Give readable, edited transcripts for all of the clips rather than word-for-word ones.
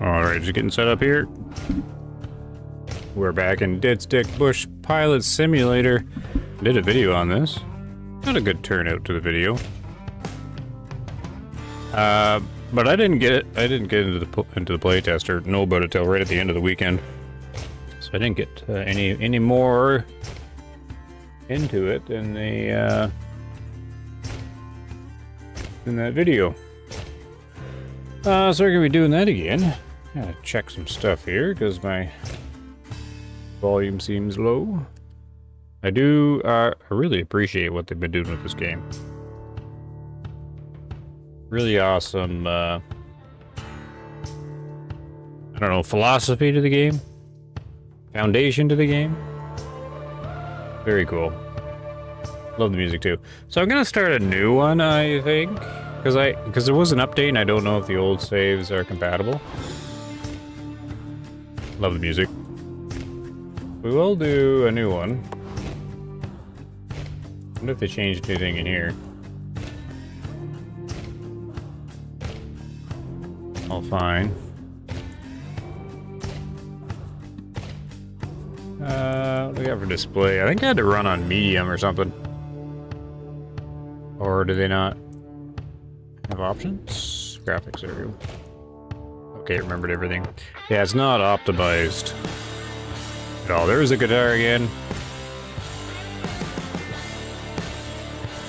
Alright, just getting set up here. We're back in Deadstick Bush Pilot Simulator. Did a video on this. Not a good turnout to the video. But I didn't get it. I didn't get into the playtest or know about it till right at the end of the weekend. So I didn't get any more into it in the in that video. So we're gonna be doing that again. Gotta check some stuff here because my volume seems low. I really appreciate what they've been doing with this game. Really awesome, I don't know, philosophy to the game? Foundation to the game? Very cool. Love the music too. So I'm gonna start a new one, I think. Because there was an update and I don't know if the old saves are compatible. Love the music. We will do a new one. I wonder if they changed anything in here. All fine. What do we got for display? I think I had to run on medium or something. Or do they not have options? Graphics, there we go. Okay, remembered everything. Yeah, it's not optimized at all. There's a guitar again.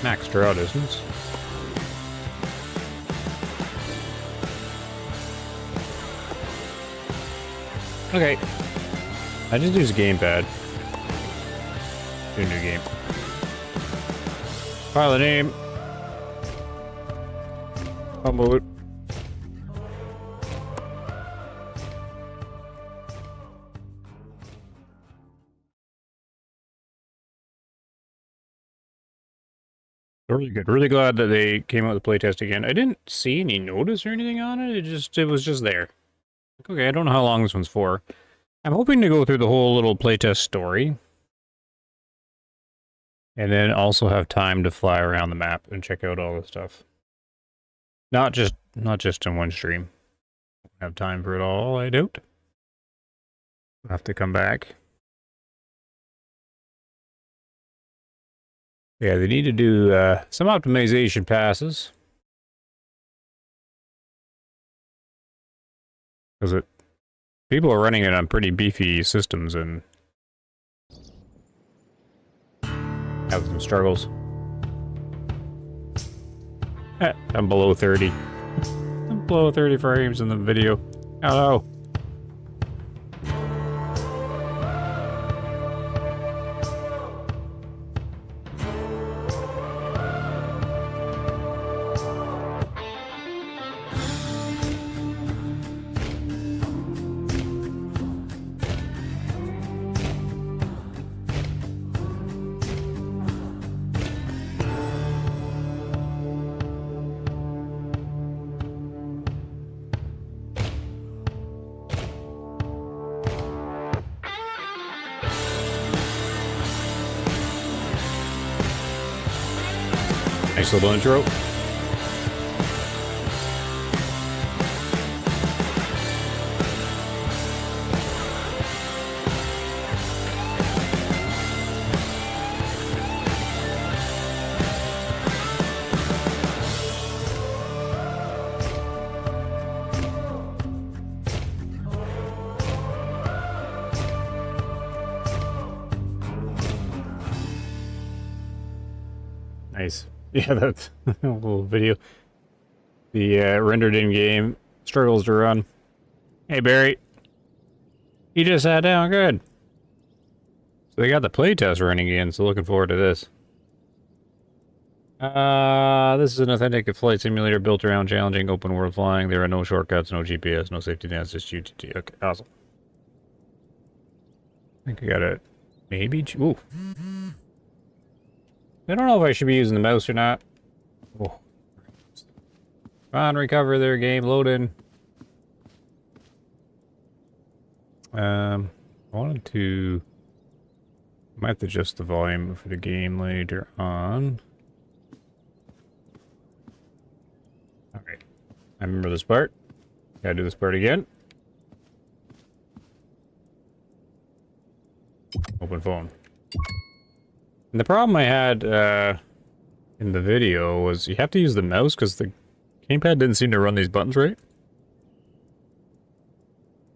Max draw distance. Okay. I just use a gamepad. Do a new game. Pilot name. I'll move it. Really good. Really glad that they came out with the playtest again. I didn't see any notice or anything on it. It was just there. Okay, I don't know how long this one's for. I'm hoping to go through the whole little playtest story. And then also have time to fly around the map and check out all the stuff. Not just in one stream. Have time for it all, I doubt. I'll have to come back. Yeah, they need to do some optimization passes. Because people are running it on pretty beefy systems and have some struggles. I'm below 30. I'm below 30 frames in the video. Hello. Nice little intro. Nice. Yeah, that's a little video. The rendered in-game struggles to run. Hey, Barry. You just sat down. Good. So they got the playtest running again, so looking forward to this. This is an authentic flight simulator built around challenging open world flying. There are no shortcuts, no GPS, no safety nets, just UTT. Okay, awesome. I think I got it. Maybe. Ooh. I don't know if I should be using the mouse or not. Oh. Come on, recover there, game. Load in. I wanted to... might have to adjust the volume for the game later on. Alright. I remember this part. Gotta do this part again. Open phone. And the problem I had in the video was you have to use the mouse because the gamepad didn't seem to run these buttons right.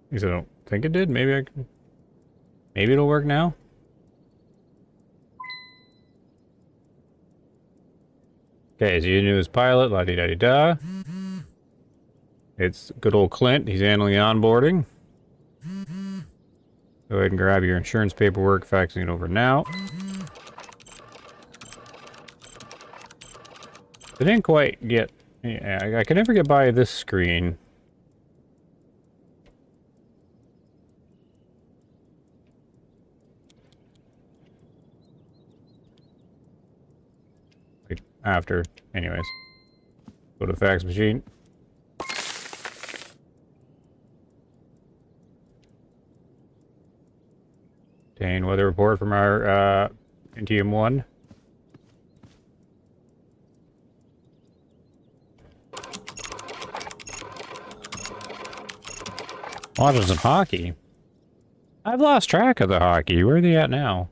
At least I don't think it did. Maybe I can... Maybe it'll work now. Okay, so your newest pilot, la-di-da-di-da. It's good old Clint. He's handling the onboarding. Go ahead and grab your insurance paperwork, faxing it over now. I didn't quite get... Yeah, I could never get by this screen. Like, after. Anyways. Go to the fax machine. Obtain weather report from our NTM1. Watching some hockey. I've lost track of the hockey. Where are they at now?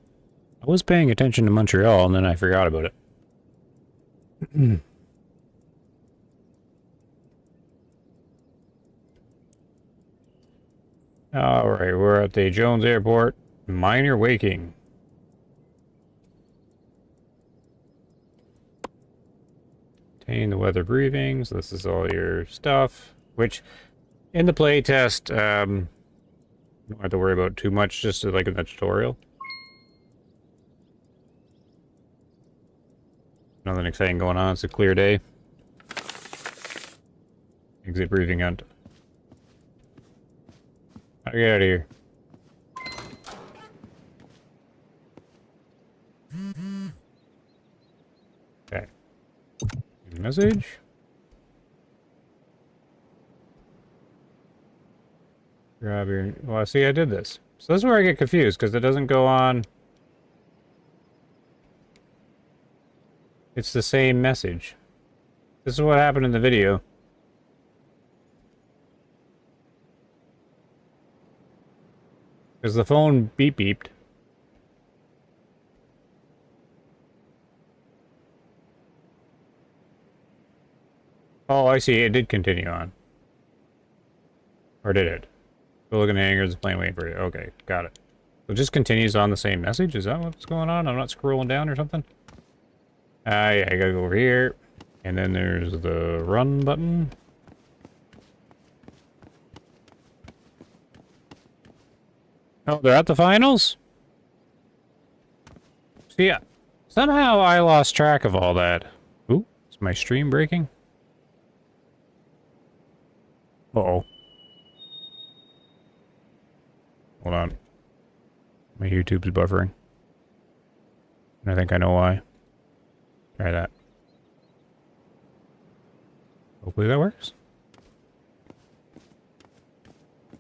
I was paying attention to Montreal and then I forgot about it. Alright, we're at the Jones Airport. Minor waking. Obtain the weather briefings. This is all your stuff. Which, in the playtest, don't have to worry about too much, just like in the tutorial. Nothing exciting going on. It's a clear day. Exit briefing hunt. How do I get out of here? Okay. Message. Grab your... Well, see, I did this. So this is where I get confused, because it doesn't go on... It's the same message. This is what happened in the video. Because the phone beeped. Oh, I see. It did continue on. Or did it? Still looking at hangers, plane waiting for you. Okay, got it. So it just continues on the same message? Is that what's going on? I'm not scrolling down or something? Yeah, I gotta go over here. And then there's the run button. Oh, they're at the finals? See, somehow I lost track of all that. Ooh, is my stream breaking? Uh-oh. Hold on. My YouTube's buffering. And I think I know why. Try that. Hopefully that works.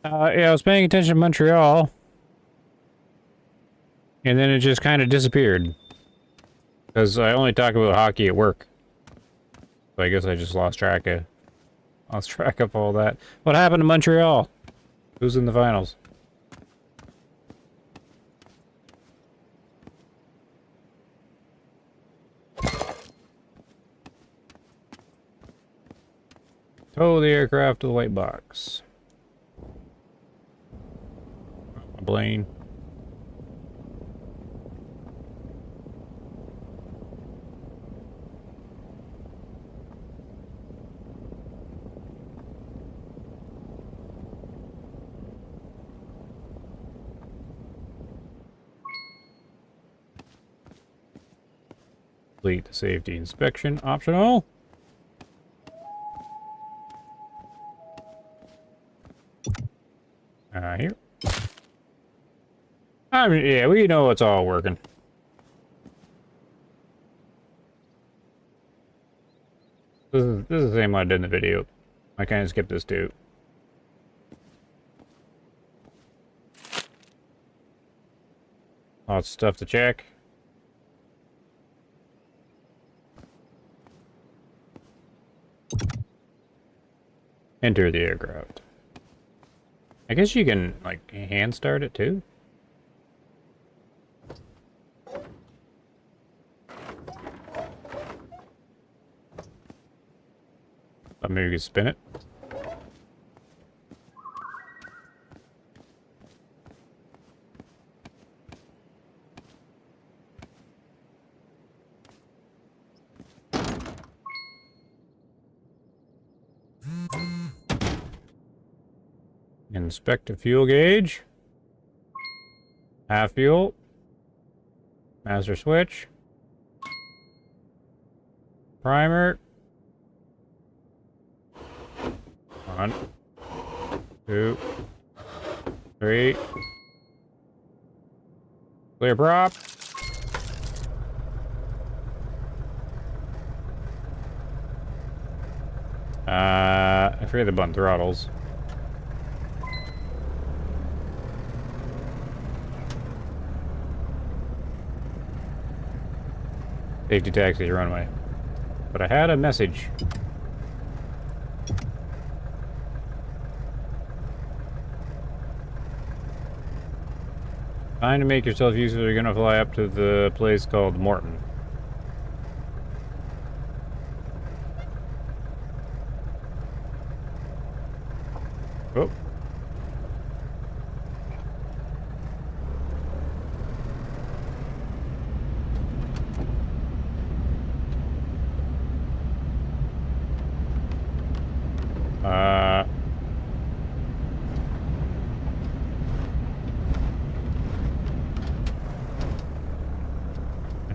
Yeah, I was paying attention to Montreal. And then it just kind of disappeared. Because I only talk about hockey at work. So I guess I just lost track of all that. What happened to Montreal? Who's in the finals? Tow the aircraft to the white box. Blaine. Complete the safety inspection. Optional. Here. I mean, yeah, we know it's all working. This is the same one I did in the video. I kind of skipped this too. Lots of stuff to check. Enter the aircraft. I guess you can, like, hand start it too? maybe we could spin it. Inspect the fuel gauge. Half fuel. Master switch. Primer. 1, 2, 3. Clear prop. I forget the button throttles. Safety taxi, runway. But I had a message. Time to make yourself useful. You're gonna fly up to the place called Morton. Oh. I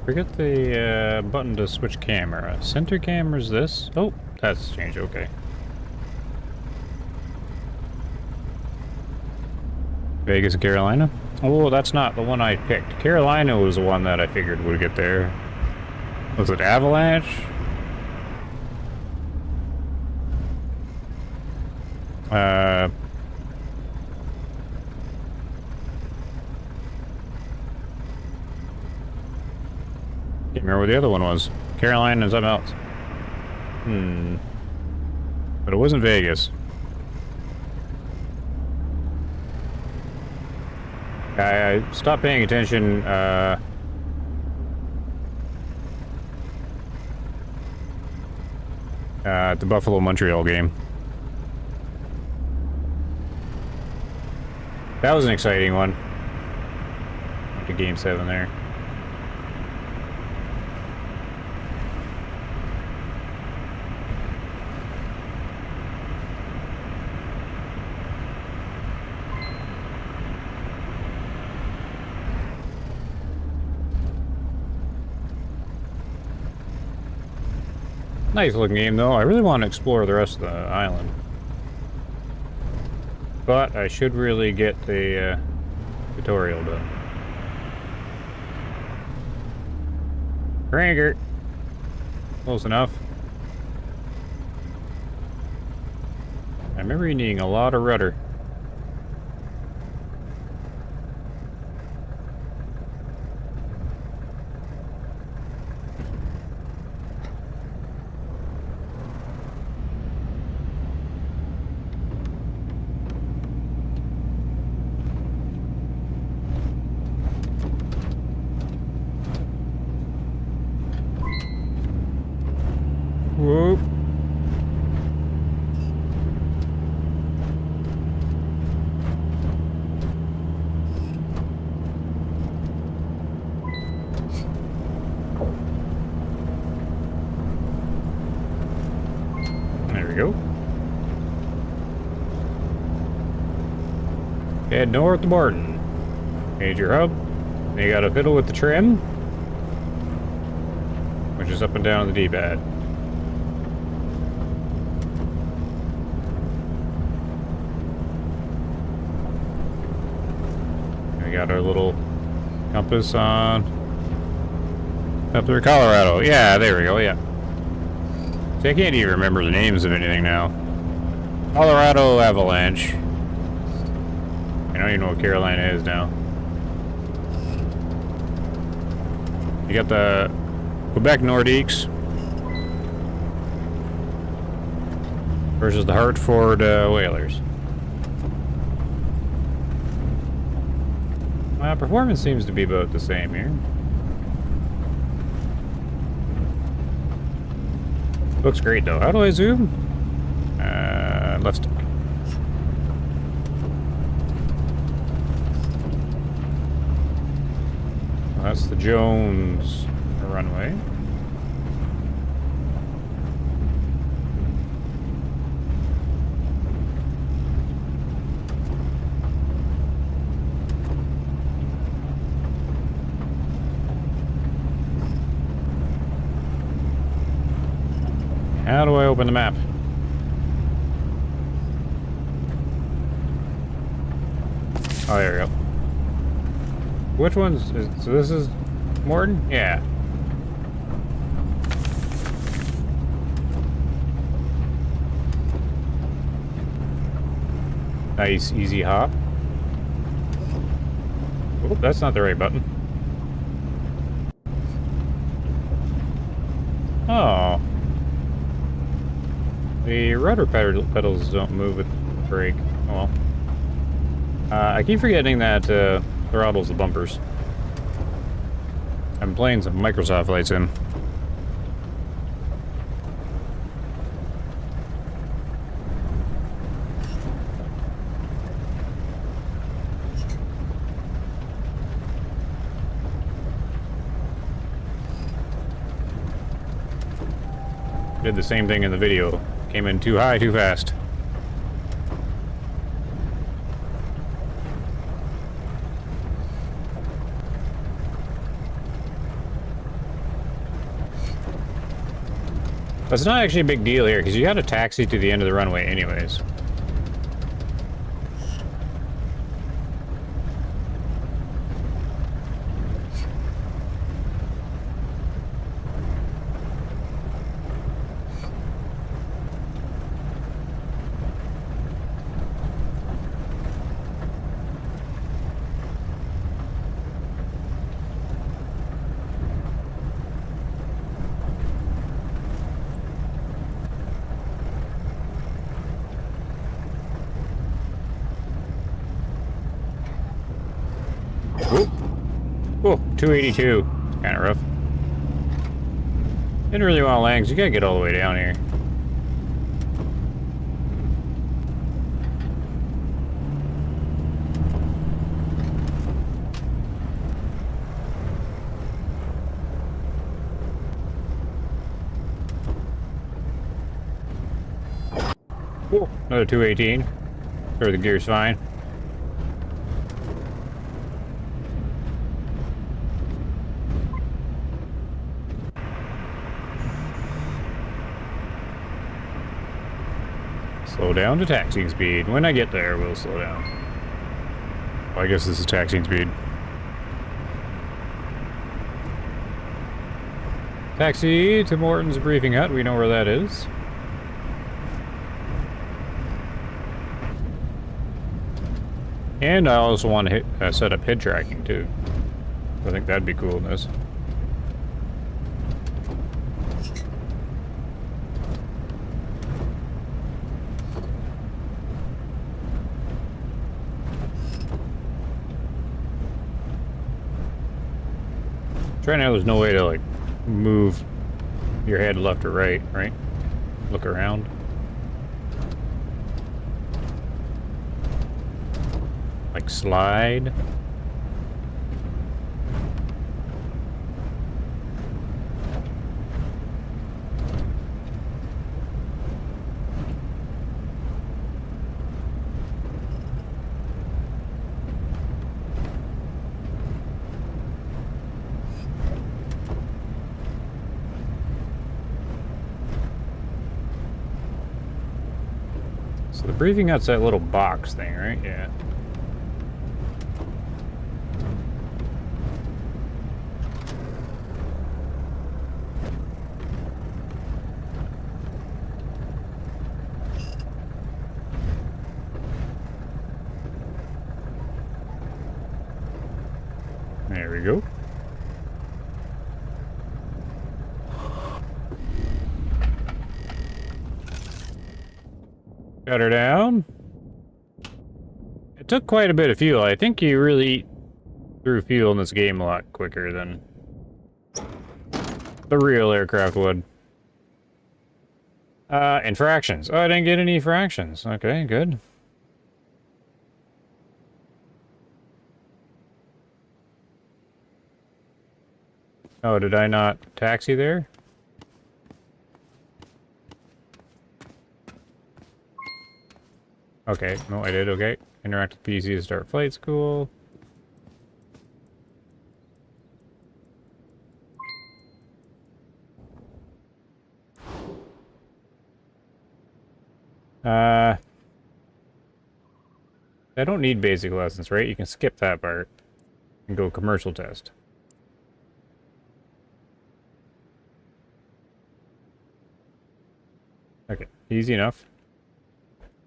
forget the button to switch camera. Center camera's this. Oh, that's changed. Okay. Vegas and Carolina? Oh, that's not the one I picked. Carolina was the one that I figured would get there. Was it Avalanche? Can't remember what the other one was. Carolina and something else. But it wasn't Vegas. I stopped paying attention, at the Buffalo-Montreal game. That was an exciting one. Went to Game 7 there. Nice looking game though. I really want to explore the rest of the island. But I should really get the tutorial done. Cranker. Close enough. I remember you needing a lot of rudder. Whoop. There we go. Head north to Barton. Major hub. You gotta fiddle with the trim, which is up and down on the D-pad. Got our little compass on up there, Colorado. Yeah, there we go. Yeah. See, I can't even remember the names of anything now. Colorado Avalanche. I don't even know what Carolina is now. You got the Quebec Nordiques versus the Hartford Whalers. Performance seems to be about the same here. Looks great though. How do I zoom? left stick. That's the Jones runway. How do I open the map? Oh, there we go. Which one's... so this is Morton? Yeah. Nice, easy hop. Oh, that's not the right button. Oh. The rudder pedals don't move with the brake. Oh well. I keep forgetting that throttles the bumpers. I'm playing some Microsoft Flight Sim. Did the same thing in the video. Came in too high, too fast. That's not actually a big deal here, because you got a taxi to the end of the runway anyways. Oh, 282. It's kind of rough. Didn't really want to land, 'cause you gotta get all the way down here. Oh, another 218. Sure, the gear's fine. Slow down to taxiing speed. When I get there, we'll slow down. Well, I guess this is taxiing speed. Taxi to Morton's briefing hut. We know where that is. And I also want to set up head tracking too. I think that'd be cool in this. Right now, there's no way to like move your head left or right, right? Look around. Like slide. So the briefing hut's that little box thing, right? Yeah. There we go. Got her down. It took quite a bit of fuel. I think you really eat through fuel in this game a lot quicker than the real aircraft would. Infractions. Oh, I didn't get any fractions. Okay, good. Oh, did I not taxi there? Okay, no, I did, okay. Interact with PC to start flight school. I don't need basic lessons, right? You can skip that part and go commercial test. Okay, easy enough.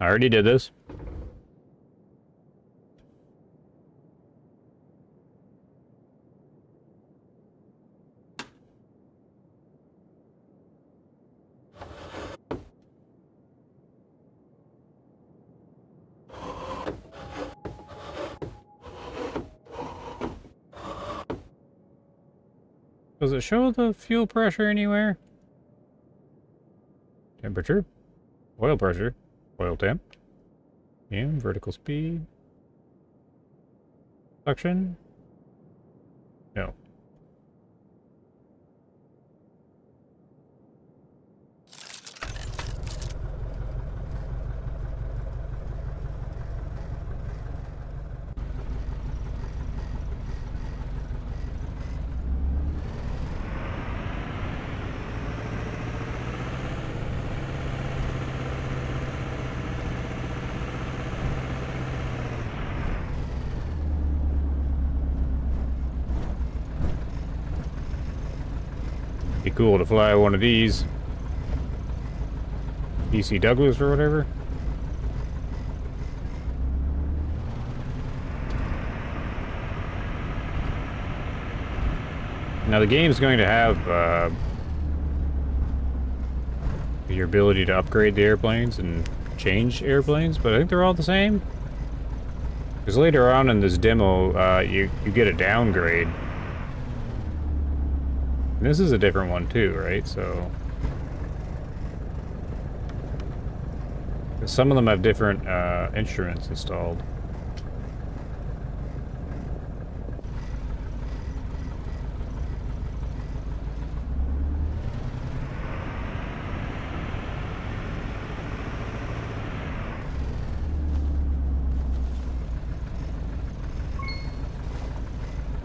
I already did this. Does it show the fuel pressure anywhere? Temperature, oil pressure, oil temp, vertical speed, suction. No. Be cool to fly one of these. DC Douglas or whatever. Now the game's going to have your ability to upgrade the airplanes and change airplanes, but I think they're all the same. Because later on in this demo, you get a downgrade. And this is a different one too, right? So some of them have different instruments installed.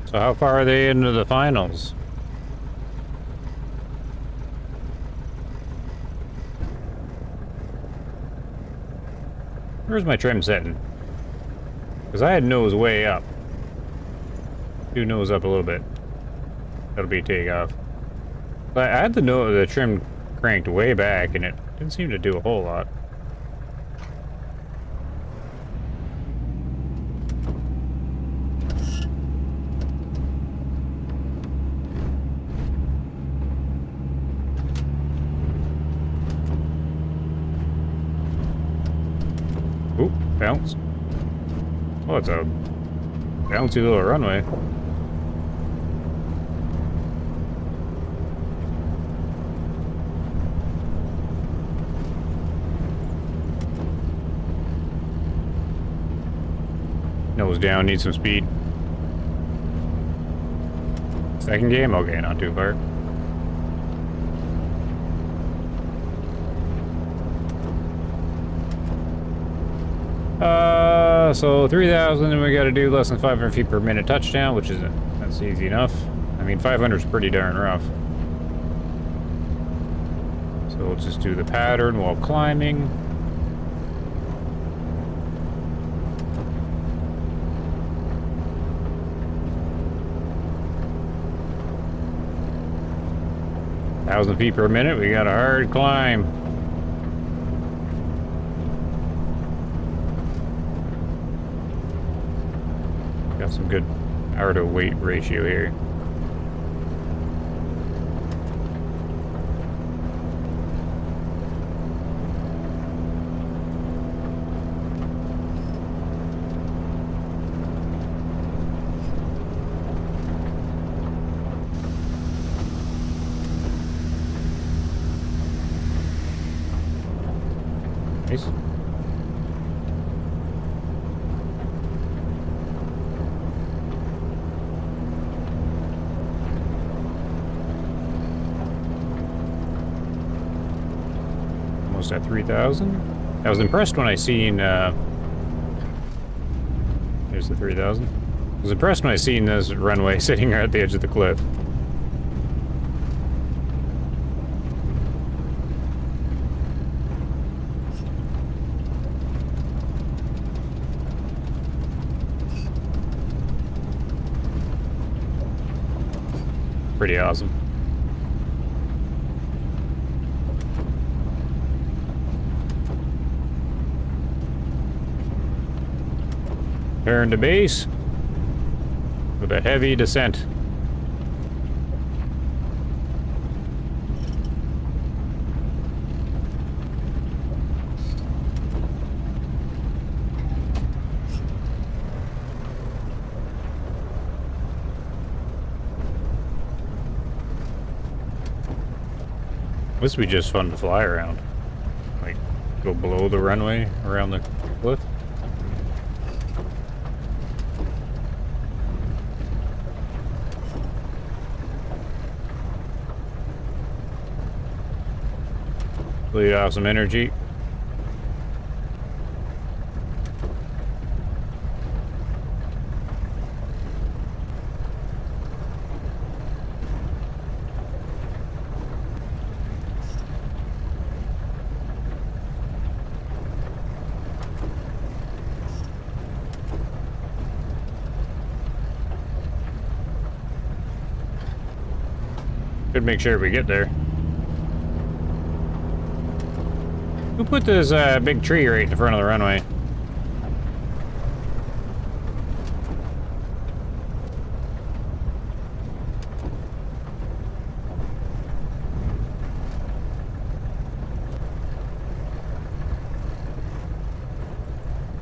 So how far are they into the finals? Where's my trim setting? Because I had nose way up. Do nose up a little bit. That'll be takeoff. But I had the trim cranked way back, and it didn't seem to do a whole lot. Ooh, bounce. Oh, it's a bouncy little runway. Nose down, need some speed. Second game? Okay, not too far. So 3,000, and we got to do less than 500 feet per minute touchdown, which that's easy enough. I mean, 500 is pretty darn rough. So we'll just do the pattern while climbing. Thousand feet per minute, we got a hard climb. Got some good hour to weight ratio here. Nice. Almost at 3,000. I was impressed when I seen, there's the 3,000. I was impressed when I seen this runway sitting right at the edge of the cliff. Pretty awesome. Turn to base with a heavy descent. This would be just fun to fly around. Like, go below the runway around the cliff. Bleed off some energy. Should make sure we get there. Who put this big tree right in the front of the runway?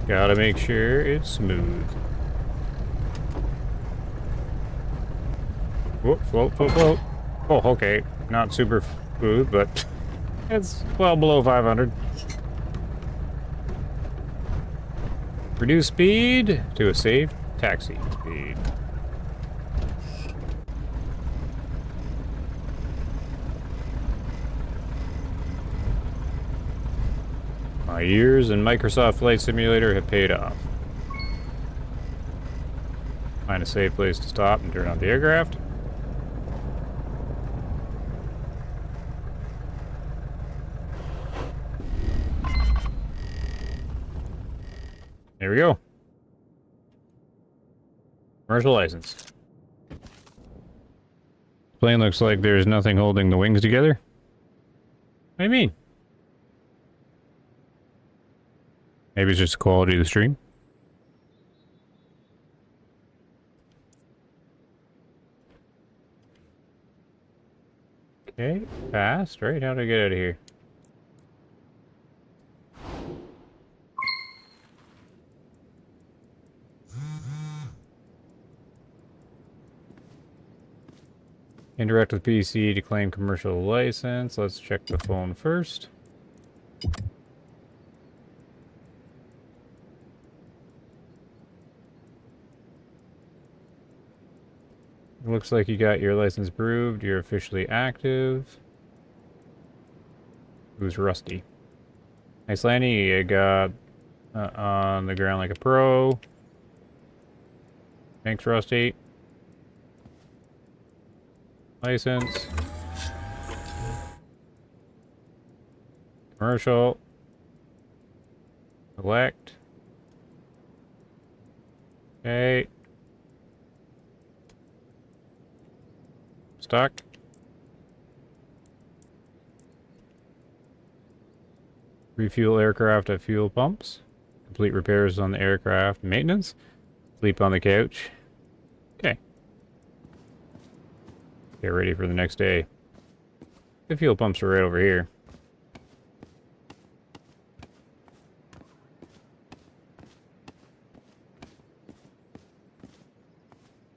Gotta make sure it's smooth. Whoop, float, float, float. Oh, okay. Not super smooth, but it's well below 500. Reduce speed to a safe taxi speed. My years in Microsoft Flight Simulator have paid off. Find a safe place to stop and turn on the aircraft. There we go. Commercial license. Plane looks like there's nothing holding the wings together. What do you mean? Maybe it's just the quality of the stream. Okay, fast, right? How do I get out of here? Interact with PC to claim commercial license. Let's check the phone first. Looks like you got your license approved. You're officially active. Who's Rusty? Nice landing. You got on the ground like a pro. Thanks, Rusty. License. Commercial. Select. Okay. Stock. Refuel aircraft at fuel pumps. Complete repairs on the aircraft. Maintenance. Sleep on the couch. Okay. Get ready for the next day. The fuel pumps are right over here.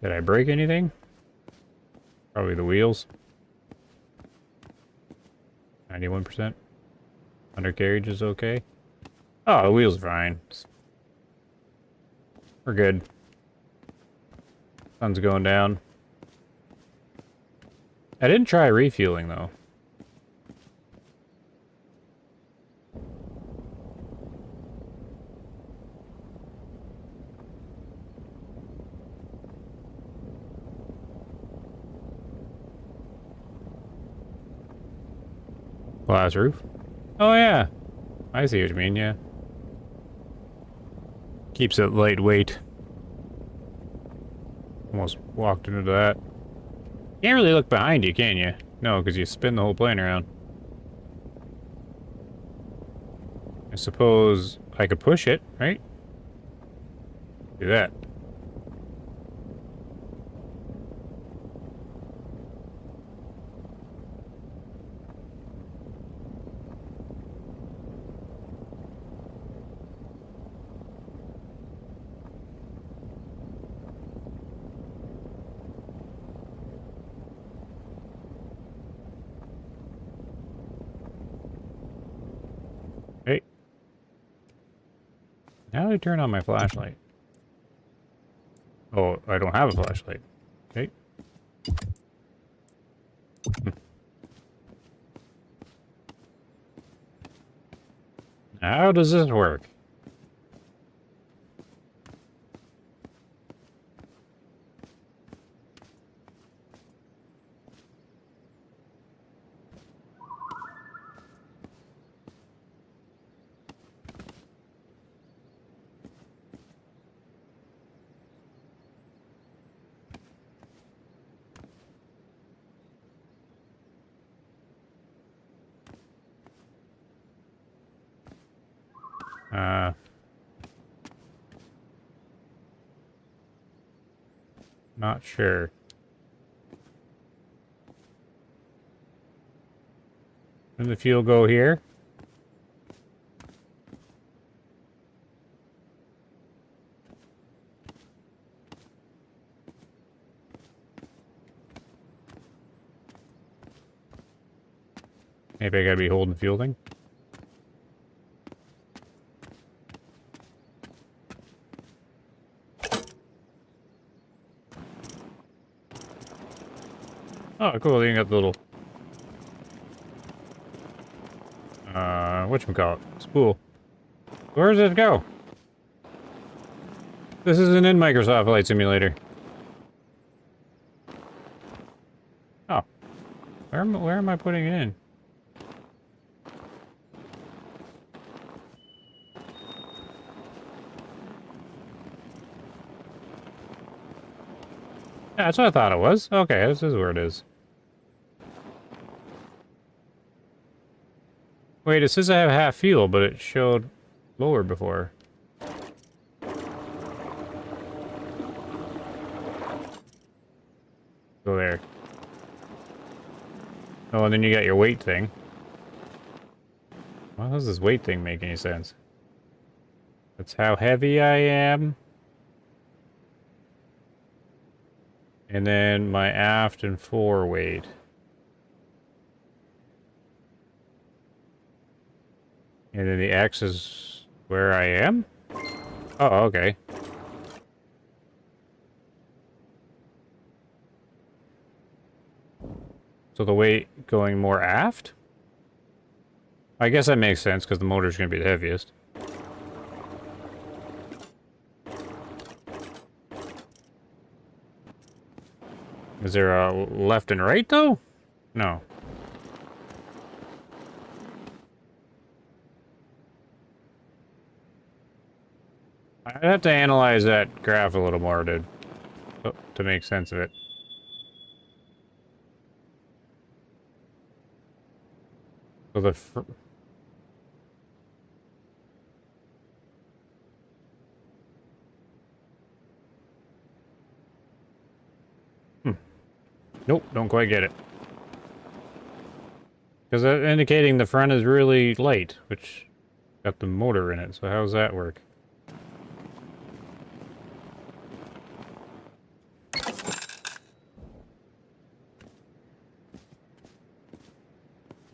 Did I break anything? Probably the wheels. 91%. Undercarriage is okay. Oh, the wheels are fine. We're good. Sun's going down. I didn't try refueling, though. Glass roof? Oh, yeah. I see what you mean, yeah. Keeps it lightweight. Almost walked into that. Can't really look behind you, can you? No, because you spin the whole plane around. I suppose I could push it, right? Do that. Hey. How do I turn on my flashlight? Oh, I don't have a flashlight. Okay. How does this work? Not sure. And the fuel go here? Maybe I gotta be holding the fuel thing? Oh, cool, you got the little... whatchamacallit? Spool. Where does it go? This isn't in Microsoft Flight Simulator. Oh. Where am I putting it in? Yeah, that's what I thought it was. Okay, this is where it is. Wait, it says I have half fuel, but it showed lower before. Go there. Oh, and then you got your weight thing. Why does this weight thing make any sense? That's how heavy I am. And then my aft and fore weight. And then the X is where I am? Oh, okay. So the weight going more aft? I guess that makes sense because the motor's going to be the heaviest. Is there a left and right though? No. I'd have to analyze that graph a little more to make sense of it. So nope, don't quite get it. Because that's indicating the front is really light, which got the motor in it, so how does that work?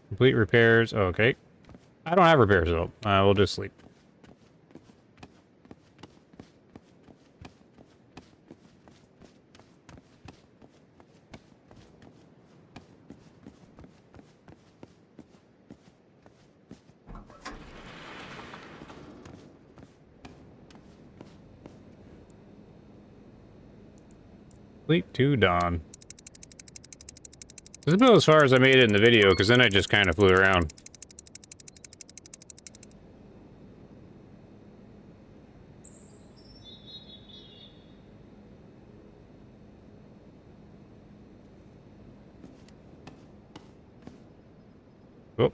Complete repairs, okay. I don't have repairs though, we'll just sleep. Sleep to dawn. This is about as far as I made it in the video, because then I just kind of flew around. Oh.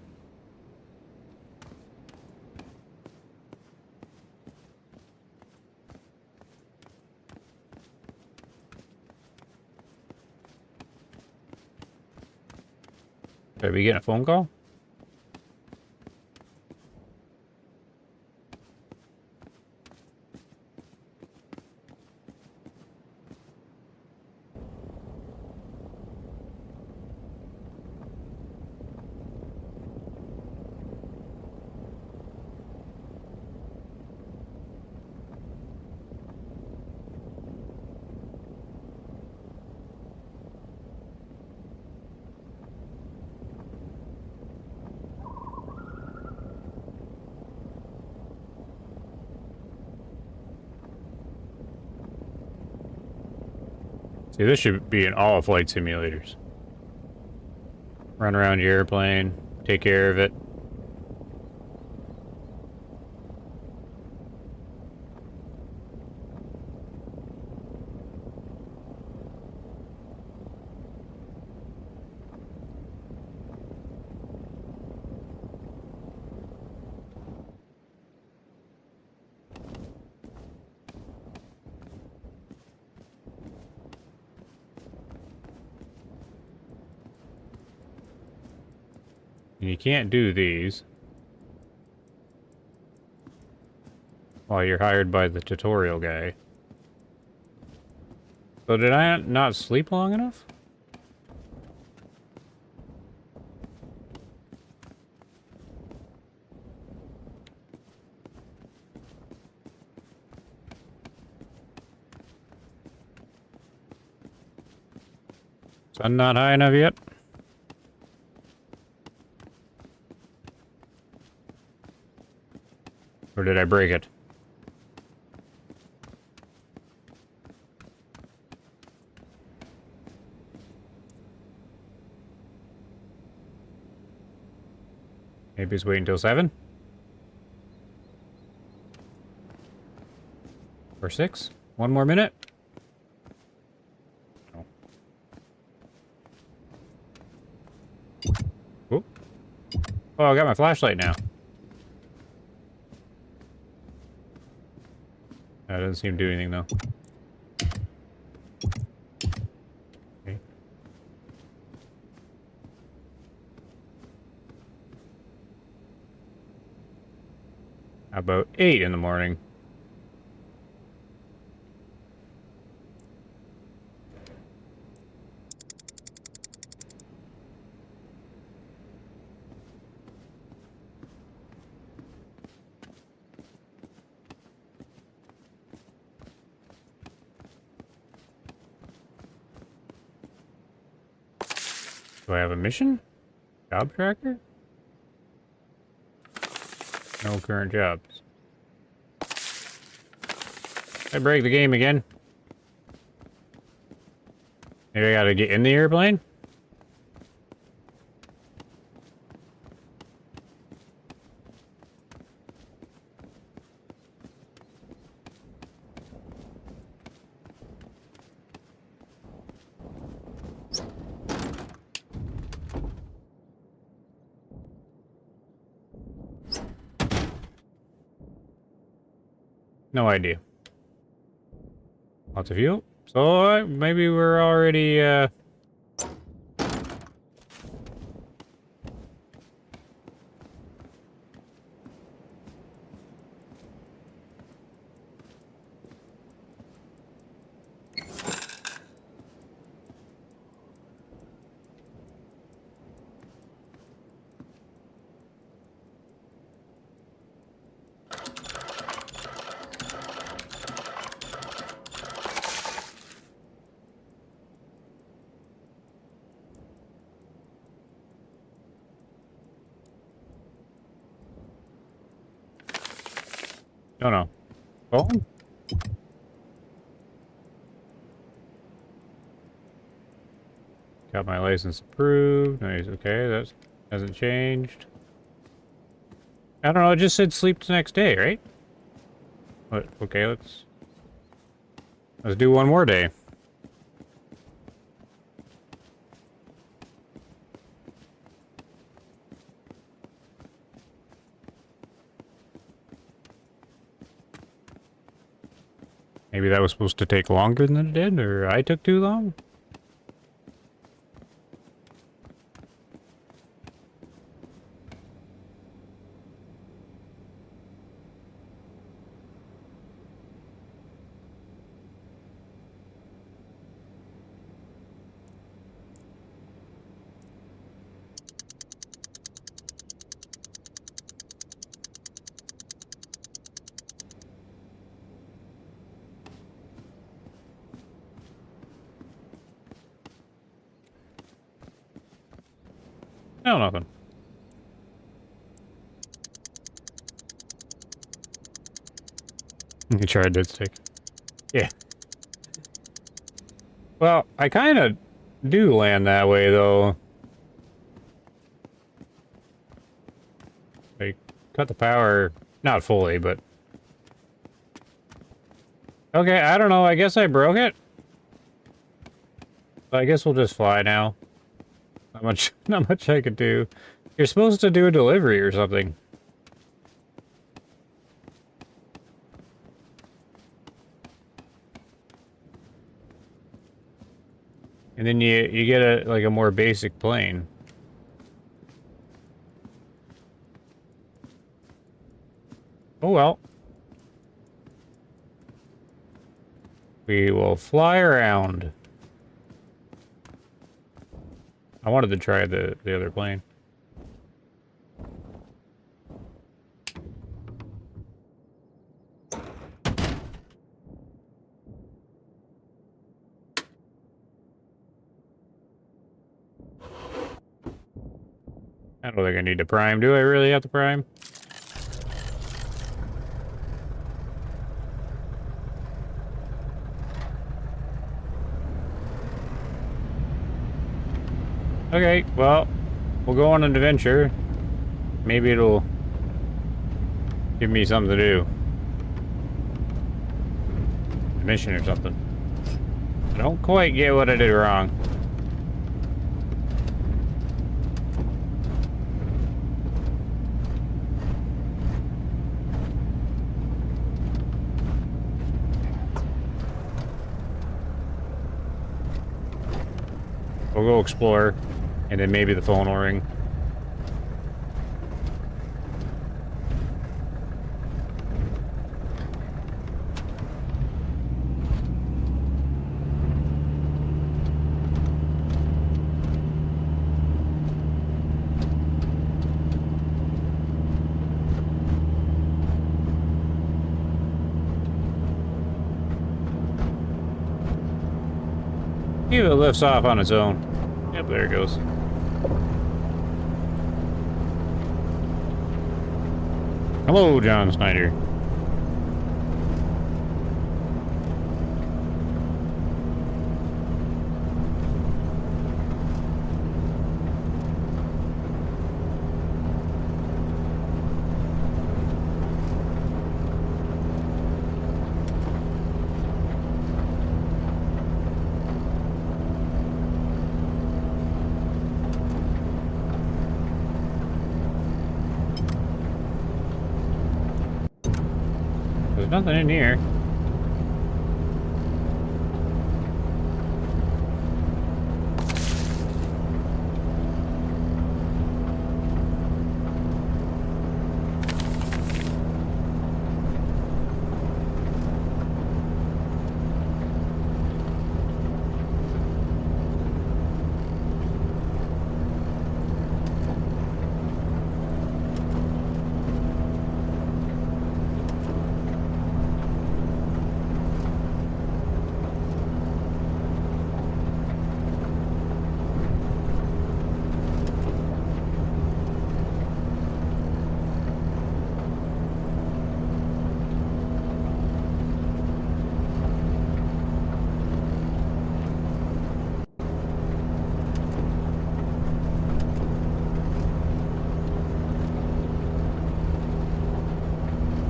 Should I be getting a phone call? See, this should be in all flight simulators. Run around your airplane, take care of it. And you can't do these while you're hired by the tutorial guy. So did I not sleep long enough? Sun not high enough yet? Or did I break it? Maybe it's waiting until 7? Or 6? One more minute? No. Oop. Oh, I got my flashlight now. That doesn't seem to do anything, though. Okay. About 8 in the morning. Do I have a mission? Job tracker? No current jobs. I break the game again. Maybe I gotta get in the airplane? No idea. Lots of fuel. So maybe we're already no, no. Phone? Got my license approved. Nice. Okay, that hasn't changed. I don't know. It just said sleep the next day, right? But okay, let's do one more day. Maybe that was supposed to take longer than it did, or I took too long? No, nothing. You tried Deadstick. Yeah. Well, I kind of do land that way, though. Like, cut the power, not fully, but... Okay, I don't know, I guess I broke it? I guess we'll just fly now. Not much I could do. You're supposed to do a delivery or something. And then you get like a more basic plane. Oh well. We will fly around. I wanted to try the other plane. I don't think I need to prime. Do I really have to prime? Okay, well, we'll go on an adventure. Maybe it'll give me something to do. A mission or something. I don't quite get what I did wrong. We'll go explore, and then maybe the phone will ring. It lifts off on its own. Yep, there it goes. Hello, John Snyder. There's nothing in here.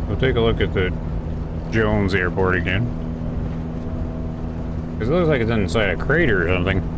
We'll take a look at the Jones Airport again. Because it looks like it's inside a crater or something.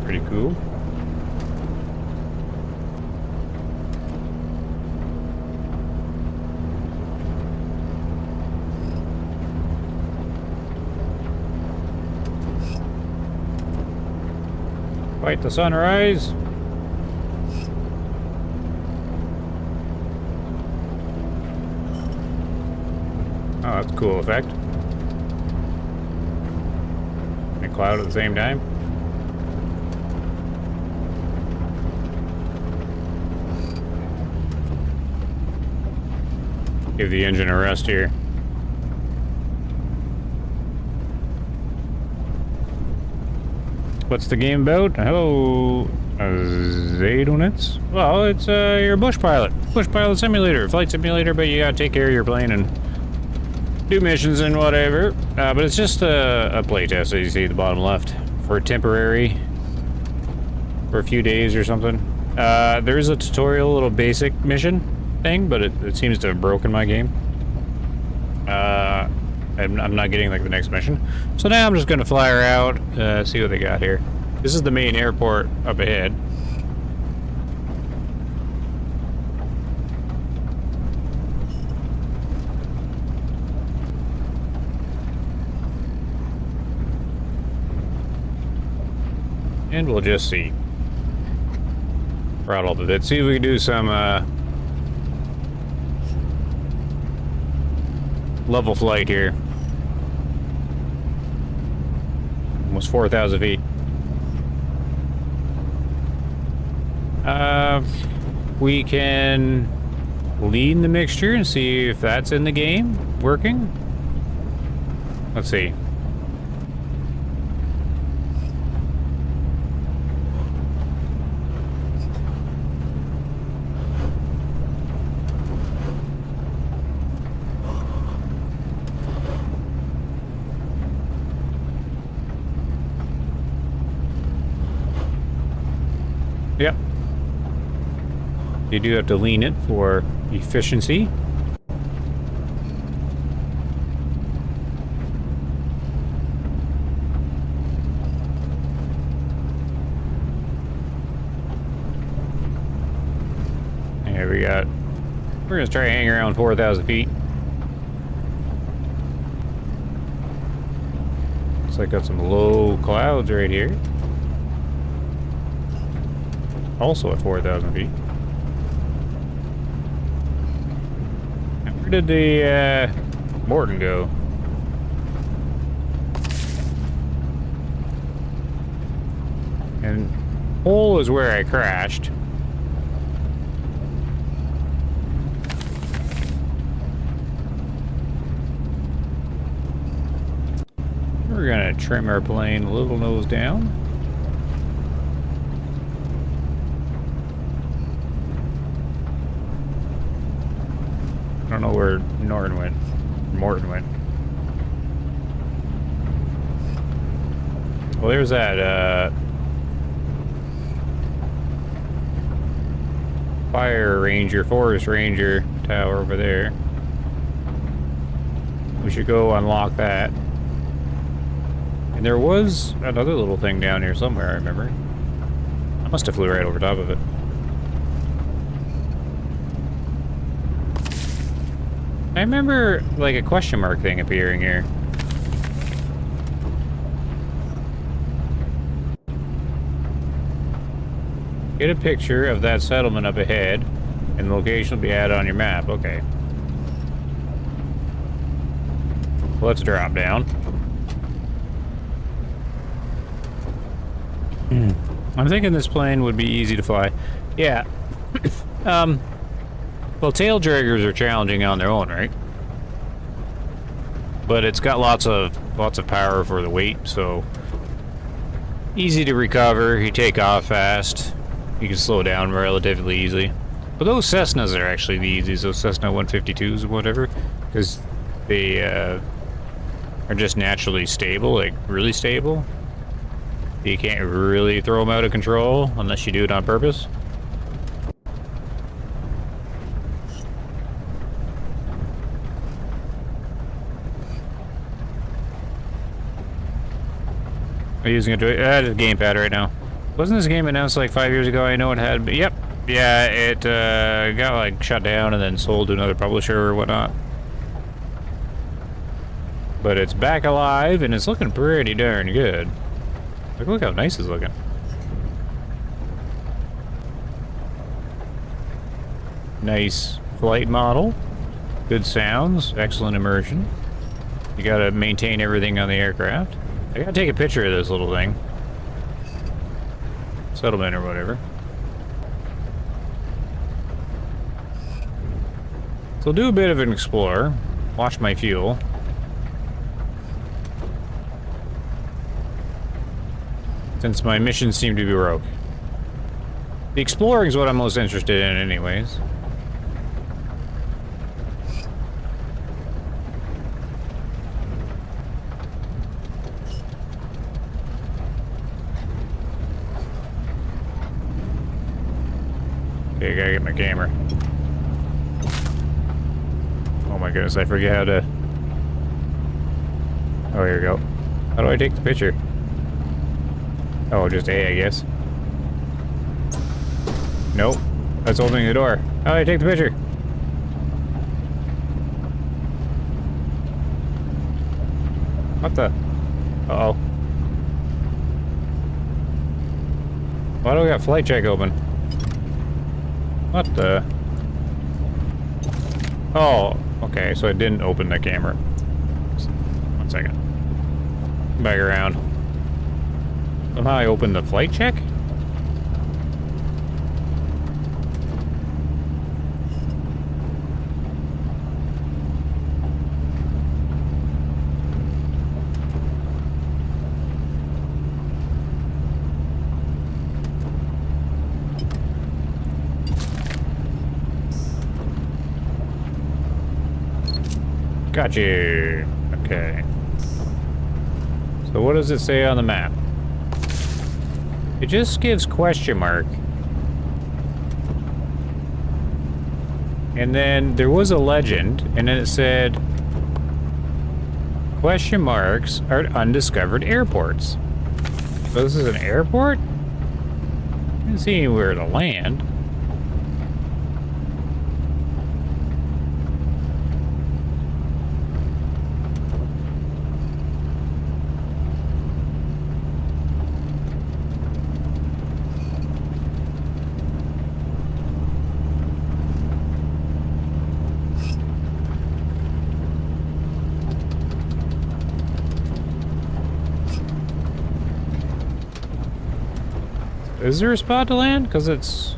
Pretty cool. Fight the sunrise. Oh, that's a cool effect. And a cloud at the same time. Give the engine a rest here. What's the game about? Hello, Zaydonets? Well, it's your bush pilot simulator, flight simulator, but you gotta take care of your plane and do missions and whatever. But it's just a playtest, as you see at the bottom left, for temporary, for a few days or something. There is a tutorial, little basic mission thing, but it seems to have broken my game. I'm not getting like the next mission. So now I'm just gonna fly her out, see what they got here. This is the main airport up ahead. And we'll just see. Throttle a bit. See if we can do some level flight here. Almost 4,000 feet. We can lean the mixture and see if that's in the game working. Let's see. Yep. You do have to lean it for efficiency. There we got. We're gonna try to hang around 4,000 feet. Looks like got some low clouds right here. Also at 4,000 feet. And where did the Morton go? And hole is where I crashed. We're gonna trim our plane a little nose down. I don't know where Morton went. Well, there's that forest ranger tower over there. We should go unlock that. And there was another little thing down here somewhere, I remember. I must have flew right over top of it. I remember, like, a question mark thing appearing here. Get a picture of that settlement up ahead, and the location will be added on your map. Okay. Let's drop down. I'm thinking this plane would be easy to fly. Yeah. Well, tail draggers are challenging on their own, right? But it's got lots of power for the weight, so easy to recover. You take off fast. You can slow down relatively easily. But those Cessnas are actually the easiest. Those Cessna 152s or whatever, because they are just naturally stable, like really stable. You can't really throw them out of control unless you do it on purpose. Are you using a gamepad right now? Wasn't this game announced like 5 years ago? I know it had, but yep. Yeah, it got like shut down and then sold to another publisher or whatnot. But it's back alive and it's looking pretty darn good. Like, look how nice it's looking. Nice flight model. Good sounds. Excellent immersion. You gotta maintain everything on the aircraft. I gotta take a picture of this little thing. Settlement or whatever. So I'll do a bit of an explore. Watch my fuel. Since my missions seem to be rogue. The exploring is what I'm most interested in anyways. Okay, I gotta get my camera. Oh my goodness, I forget how to... Oh, here we go. How do I take the picture? Oh, just A, I guess. Nope. That's opening the door. How do I take the picture? What the? Uh-oh. Why do we got flight check open? What the? Oh, okay, so I didn't open the camera. 1 second. Back around. Somehow I opened the flight check? Got you. Okay. So what does it say on the map? It just gives question mark. And then there was a legend, and then it said question marks are undiscovered airports. So this is an airport? I didn't see anywhere to land. Is there a spot to land? Because it's...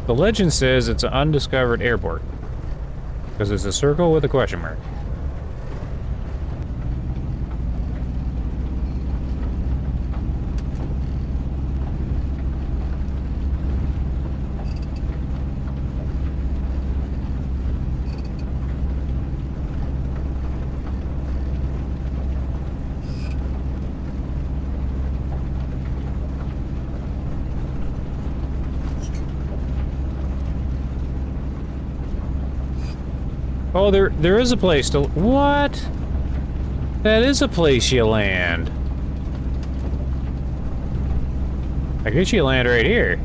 The legend says it's an undiscovered airport. Because it's a circle with a question mark. Oh, there is a place to... What? That is a place you land. I guess you land right here.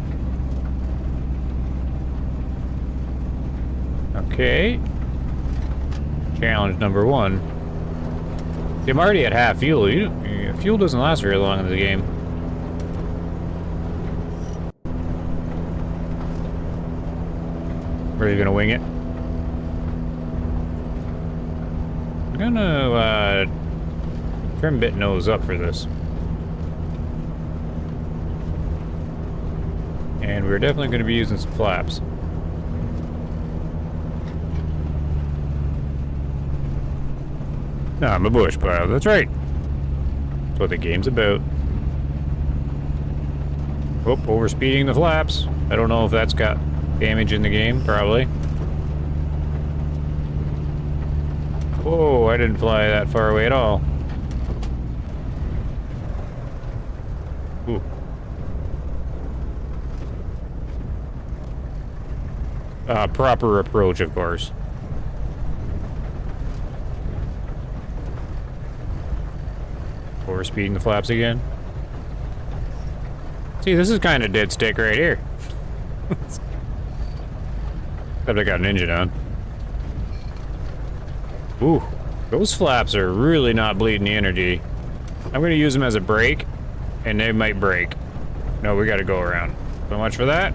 Okay. Challenge number 1. I'm already at half fuel. Fuel doesn't last very long in the game. Are you gonna wing it? I'm gonna trim bit nose up for this. And we're definitely going to be using some flaps. Nah, I'm a bush pile, that's right. That's what the game's about. Oh, overspeeding the flaps. I don't know if that's got damage in the game, probably. Whoa, I didn't fly that far away at all. Ooh. Proper approach, of course. Overspeeding the flaps again. See, this is kind of dead stick right here. Except I got an engine on. Ooh, those flaps are really not bleeding the energy. I'm going to use them as a brake, and they might break. No, we got to go around. So much for that.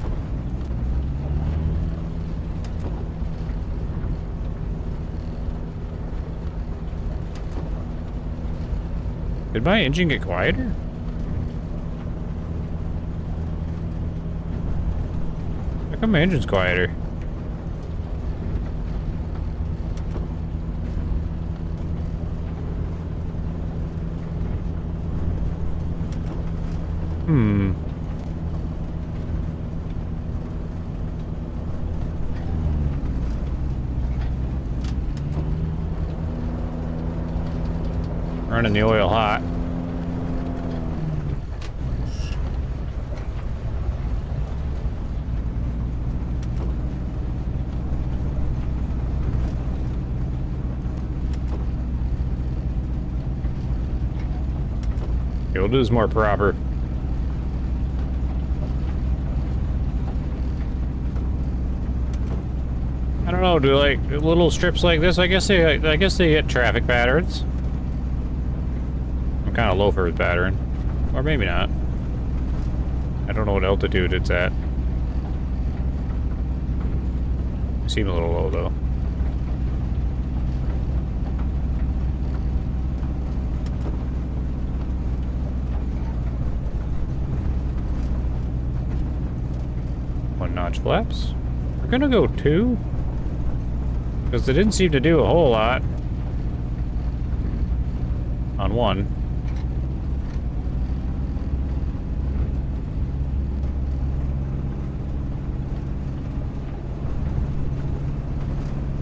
Did my engine get quieter? How come my engine's quieter? Running the oil hot. Okay, we'll do this more proper. I don't know, do like little strips like this? I guess they hit traffic patterns. I'm kind of low for his pattern, or maybe not. I don't know what altitude it's at. Seem a little low though. One notch flaps. We're gonna go 2. Because they didn't seem to do a whole lot on 1.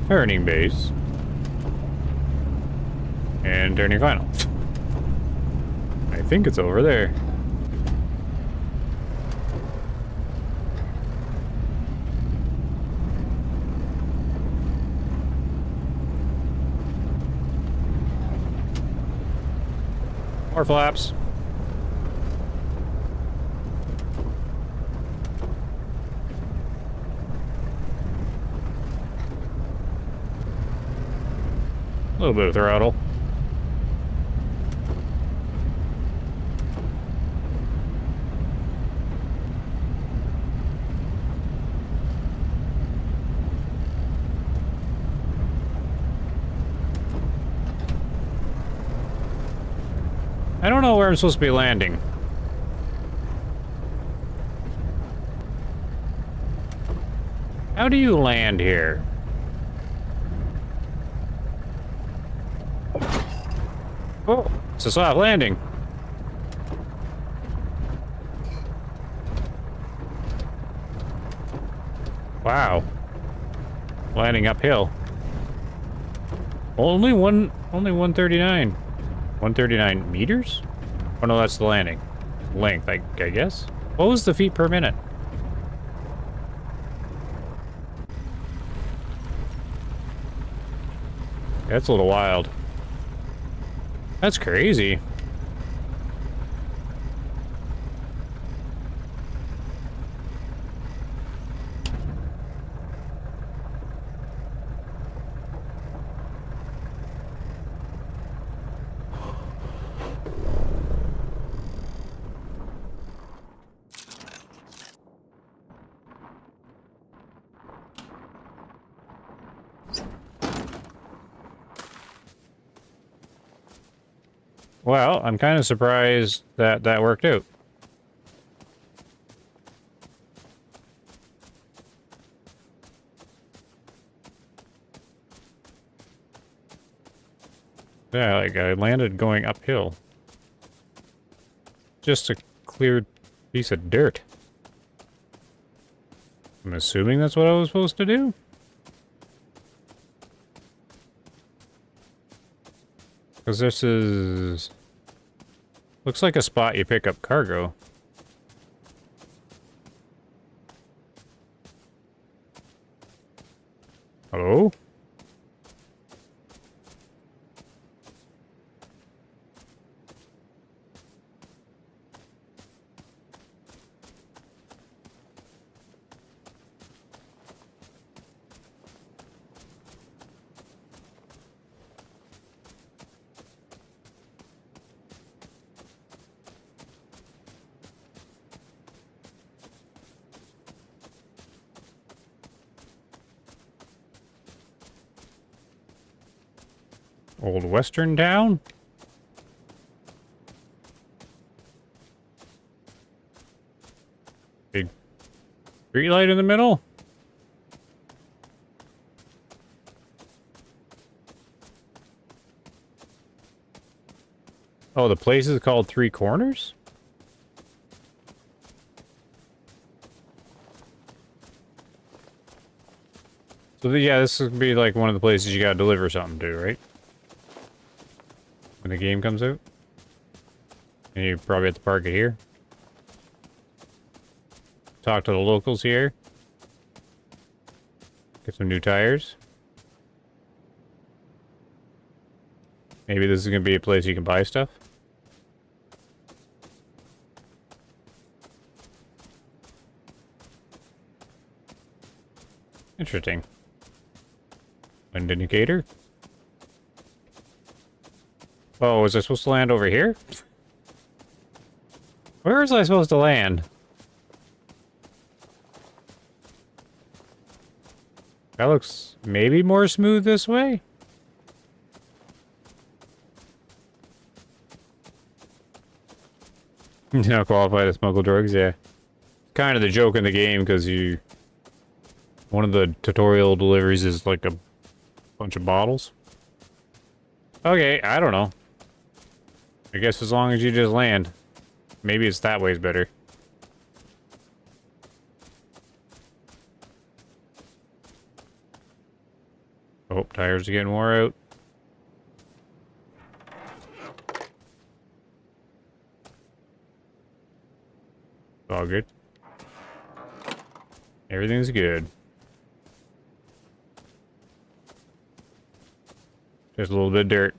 Turning base. And turning final. I think it's over there. More flaps. A little bit of throttle. I don't know where I'm supposed to be landing. How do you land here? Oh, it's a soft landing. Wow. Landing uphill. Only 139. 139 meters? Oh no, that's the landing. Length, I guess? What was the feet per minute? That's a little wild. That's crazy. Well, I'm kind of surprised that that worked out. Yeah, like I landed going uphill. Just a clear piece of dirt. I'm assuming that's what I was supposed to do. Because this is... looks like a spot you pick up cargo. Hello? Old Western town? Big street light in the middle? Oh, the place is called Three Corners? So, yeah, this would be like one of the places you gotta deliver something to, right? When the game comes out? And you probably have to park it here. Talk to the locals here. Get some new tires. Maybe this is gonna be a place you can buy stuff. Interesting. Wind indicator. Oh, was I supposed to land over here? Where was I supposed to land? That looks maybe more smooth this way? You're not qualified to smuggle drugs, yeah. Kind of the joke in the game, because you... one of the tutorial deliveries is like a bunch of bottles. Okay, I don't know. I guess as long as you just land. Maybe it's that way is better. Oh, tires are getting wore out. All good. Everything's good. Just a little bit of dirt.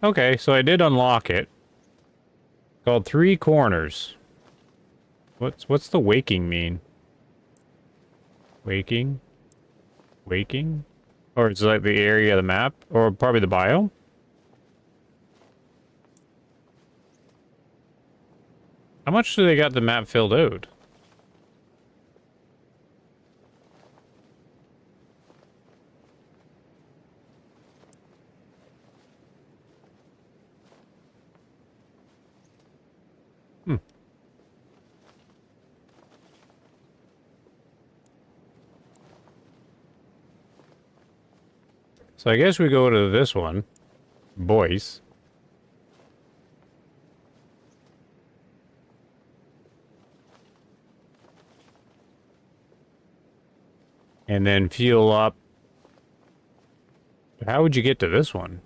Okay, so I did unlock it. Called Three Corners. What's the waking mean? Waking? Waking? Or it's like the area of the map? Or probably the biome? How much do they got the map filled out? Hmm. So I guess we go to this one. Boyce. And then fuel up. How would you get to this one?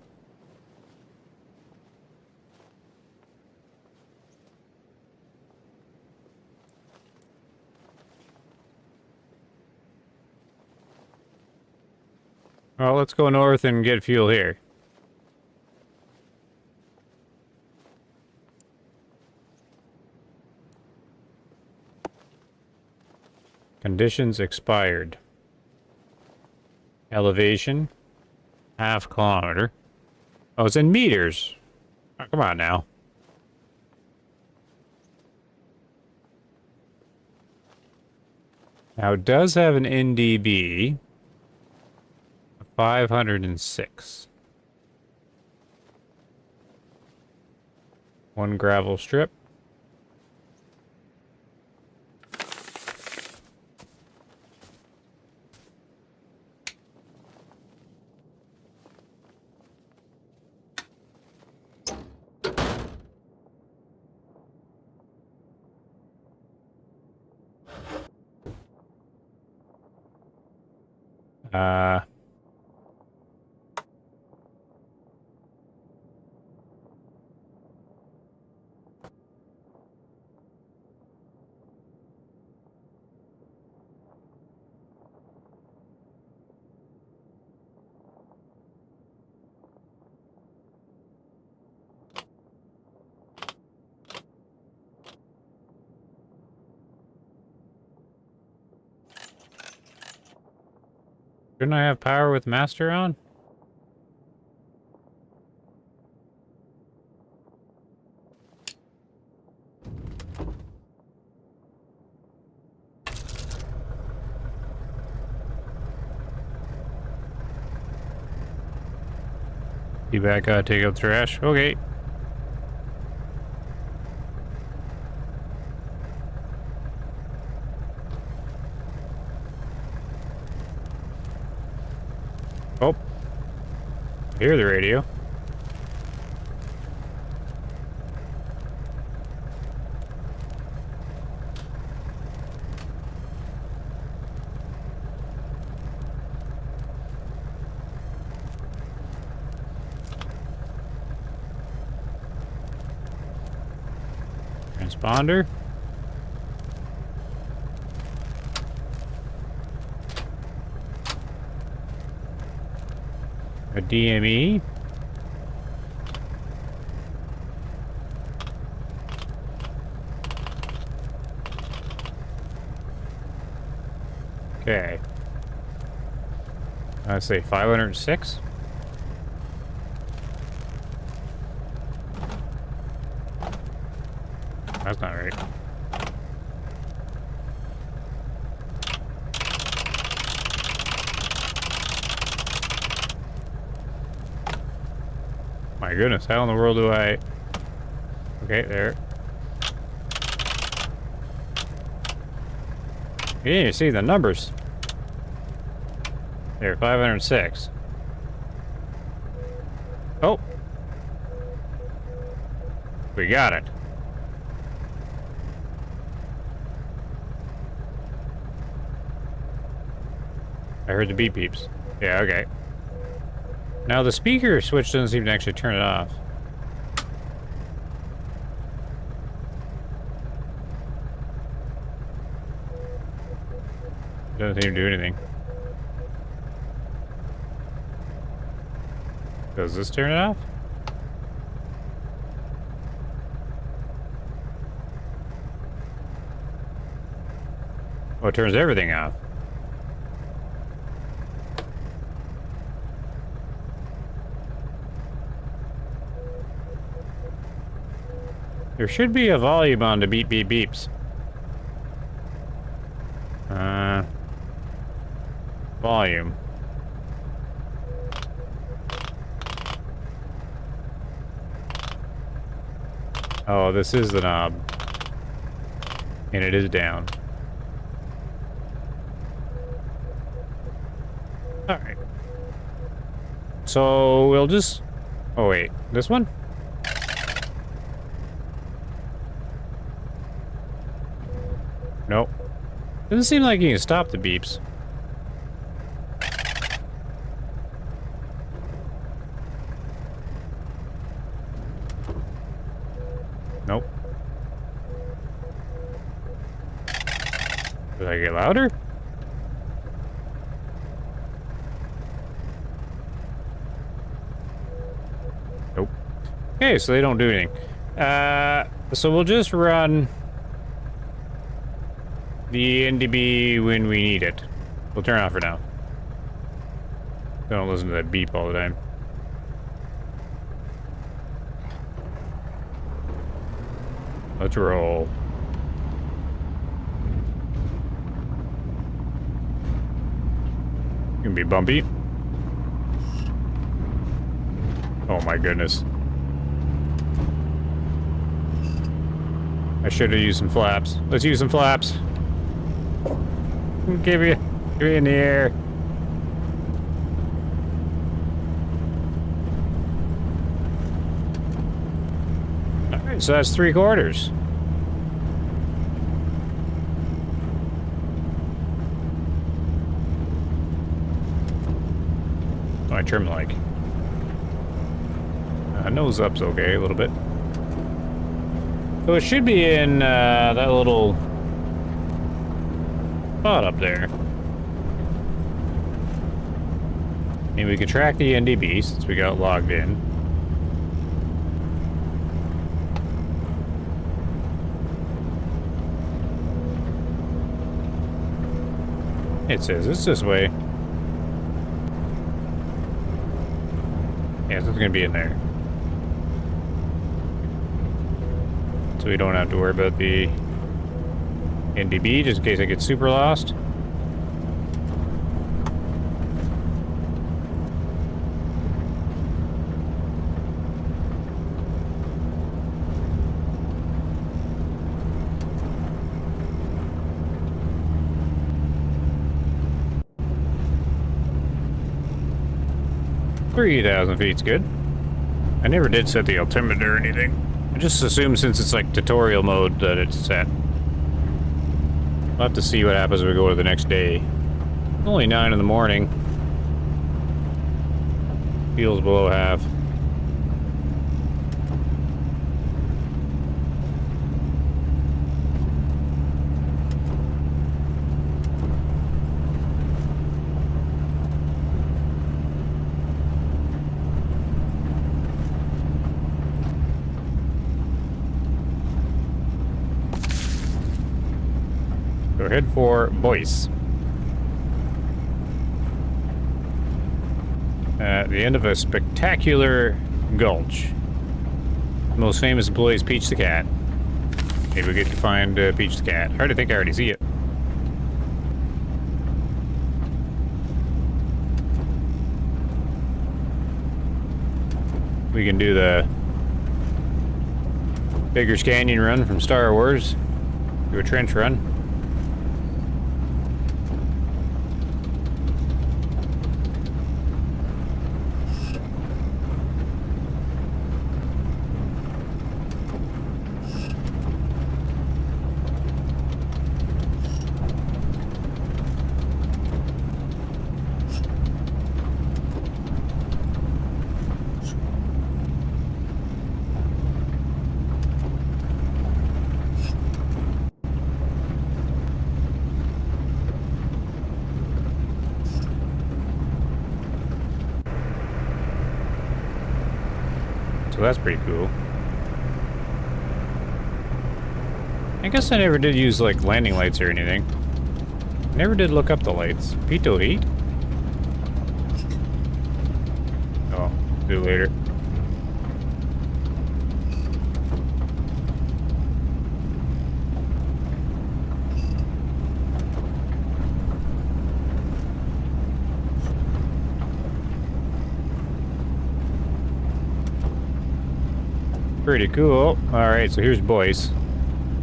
Well, let's go north and get fuel here. Conditions expired. Elevation, ½ kilometer. Oh, it's in meters. Oh, come on now. Now, it does have an NDB. 506. One gravel strip. Uh, Shouldn't I have power with master on? Be back, take out the trash. Okay. Oh. Hear the radio. Transponder. A DME. Okay. I say 506. That's not right. My goodness, how in the world do I... Okay, there. You didn't even see the numbers. There, 506. Oh! We got it. I heard the beep beeps. Yeah, okay. Now the speaker switch doesn't seem to actually turn it off. Doesn't seem to do anything. Does this turn it off? Oh, it turns everything off. There should be a volume on the beep beep beeps. Volume. Oh, this is the knob. And it is down. Alright. So we'll just... Oh wait, this one? Nope. Doesn't seem like you can stop the beeps. Nope. Did I get louder? Nope. Okay, so they don't do anything. So we'll just run the NDB when we need it. We'll turn it off for now. Don't listen to that beep all the time. Let's roll. Gonna be bumpy. Oh my goodness. I should have used some flaps. Let's use some flaps. Give me in the air. Alright, so that's 3/4. My trim like. Nose up's okay, a little bit. So it should be in that little spot up there. And we can track the NDB since we got logged in. It says it's this way. Yes, it's gonna be in there. So we don't have to worry about the NDB just in case I get super lost. $3,000 feet's good. I never did set the altimeter or anything. I just assume since it's like tutorial mode that it's set. We'll have to see what happens when we go to the next day. It's only 9 in the morning. Feels below half. So head for Boyce. At the end of a spectacular gulch. The most famous employee is Peach the Cat. Maybe we get to find Peach the Cat. Hard to think I already see it. We can do the Bigger's Canyon run from Star Wars. Do a trench run. So that's pretty cool. I guess I never did use like landing lights or anything. Never did look up the lights. Pito heat? Oh, do it later. Pretty cool. Alright, so here's Boyce.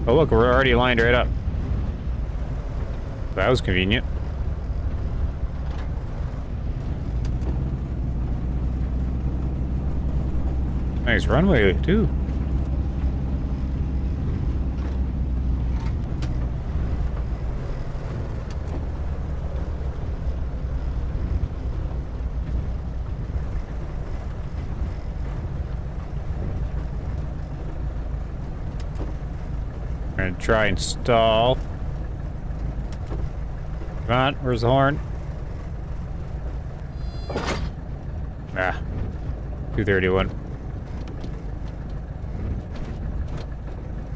Oh look, we're already lined right up. That was convenient. Nice runway too. Gonna try and stall. Come on, where's the horn? Ah, 231.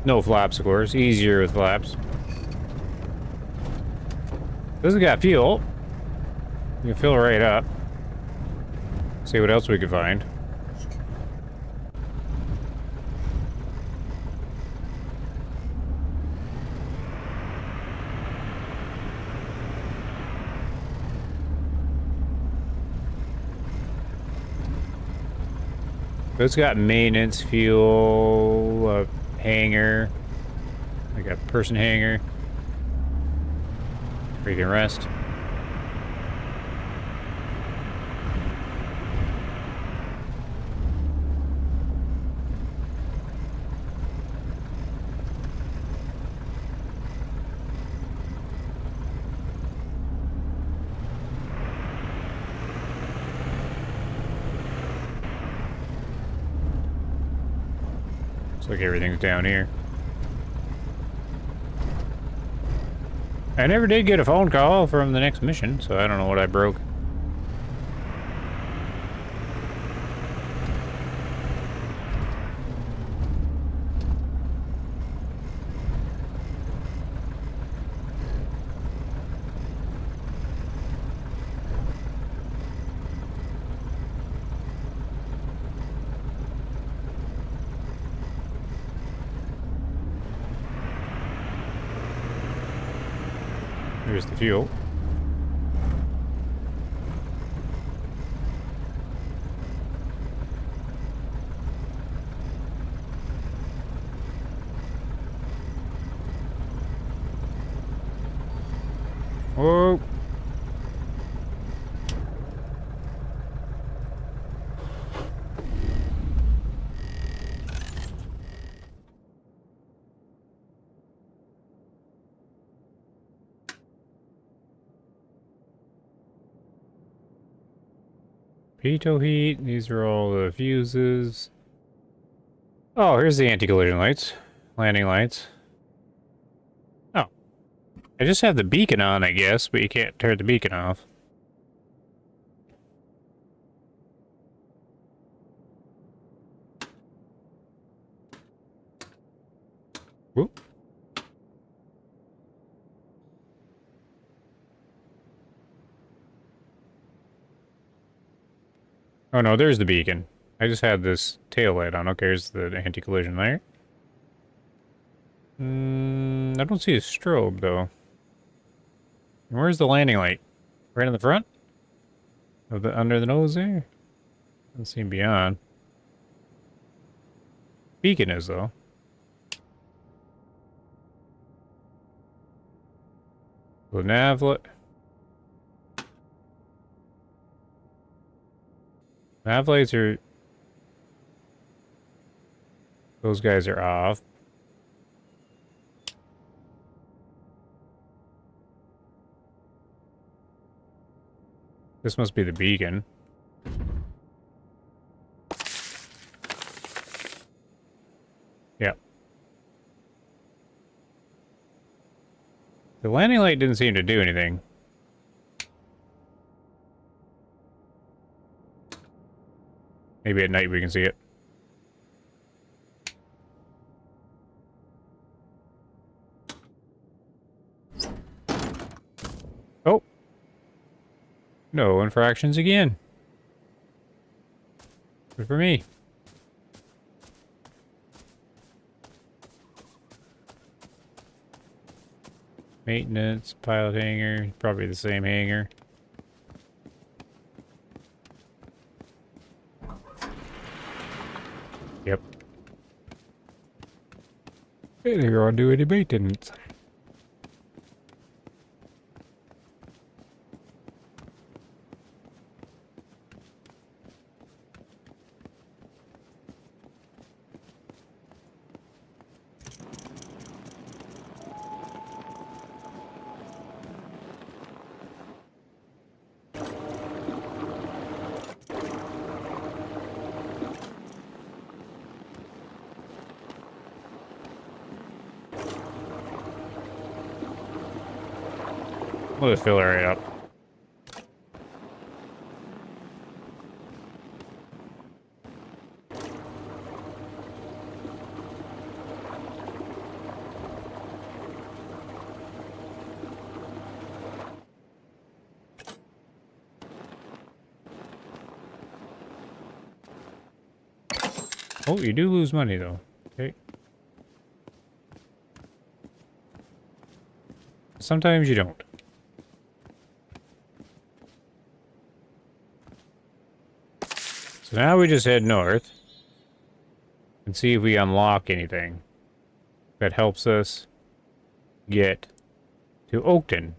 No flaps, of course. Easier with flaps. This has got fuel. You can fill right up. See what else we can find. It's got maintenance, fuel, a hangar, like a person hangar, where you can rest. Looks like everything's down here. I never did get a phone call from the next mission, so I don't know what I broke. Here's the fuel. Whoa. Pitot heat, these are all the fuses. Oh, here's the anti-collision lights. Landing lights. Oh. I just have the beacon on, I guess, but you can't turn the beacon off. Whoop. Oh no, there's the beacon. I just had this tail light on. Okay, here's the anti-collision light. I don't see a strobe, though. Where's the landing light? Right in the front? Of the, under the nose there? Doesn't seem beyond. Beacon is, though. The nav light. Nav lights are... Those guys are off. This must be the beacon. Yep. The landing light didn't seem to do anything. Maybe at night we can see it. Oh. No infractions again. Good for me. Maintenance, pilot hangar, probably the same hangar. Yep. Hey, they're gonna do any maintenance. We'll just fill it right up. Oh, you do lose money though. Okay. Sometimes you don't. So now we just head north. and see if we unlock anything that helps us get to Oakton.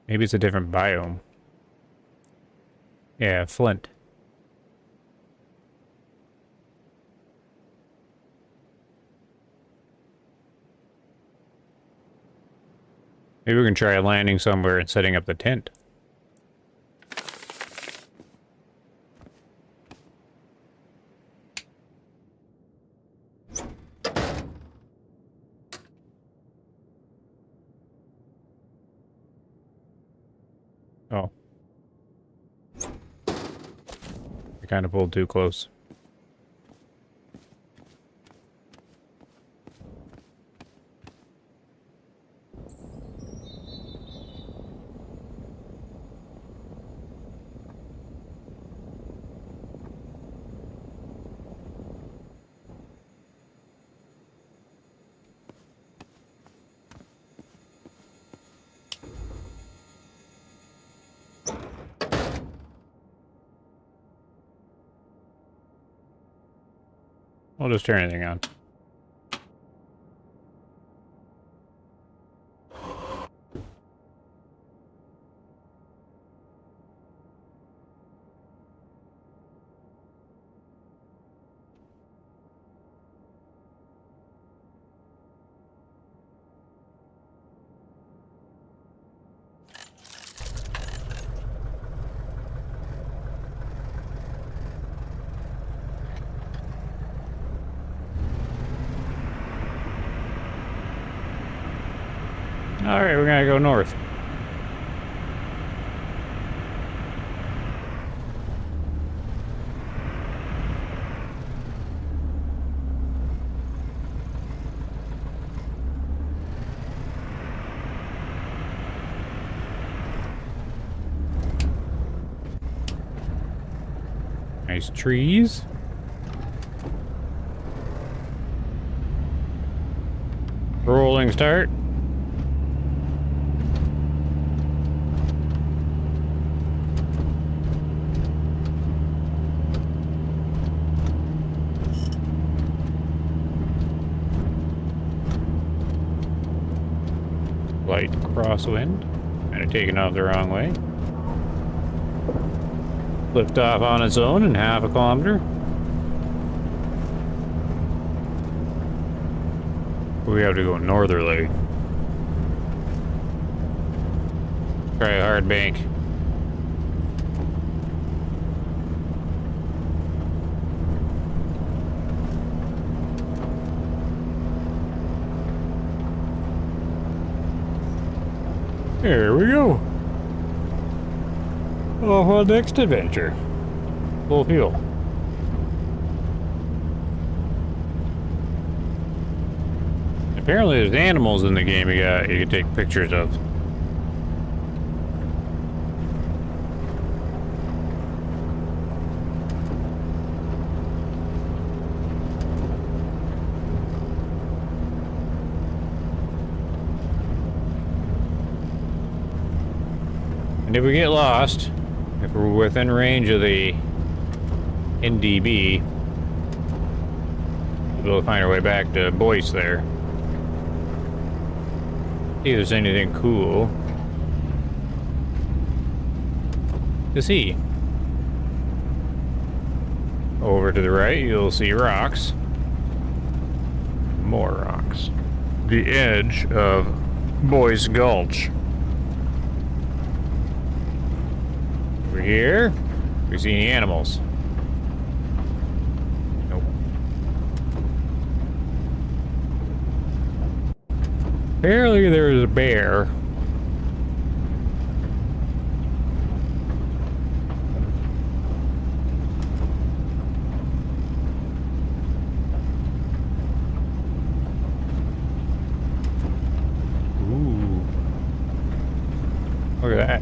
Maybe it's a different biome. Yeah, Flint. Maybe we can try landing somewhere and setting up the tent. Oh. I kind of pulled too close. I'll just turn anything on. Alright, we're gonna go north. Nice trees. Rolling start. Light crosswind. Kind of taking off the wrong way. Lift off on its own in half a kilometer. We have to go northerly. Try a hard bank. There we go. Oh, our next adventure. Full fuel. Apparently there's animals in the game you can take pictures of. And if we get lost, if we're within range of the NDB, we'll find our way back to Boyce there. See if there's anything cool to see. Over to the right, you'll see rocks. More rocks. The edge of Boyce Gulch. Over here, we see any animals. Nope. Apparently there's a bear. Ooh. Look at that.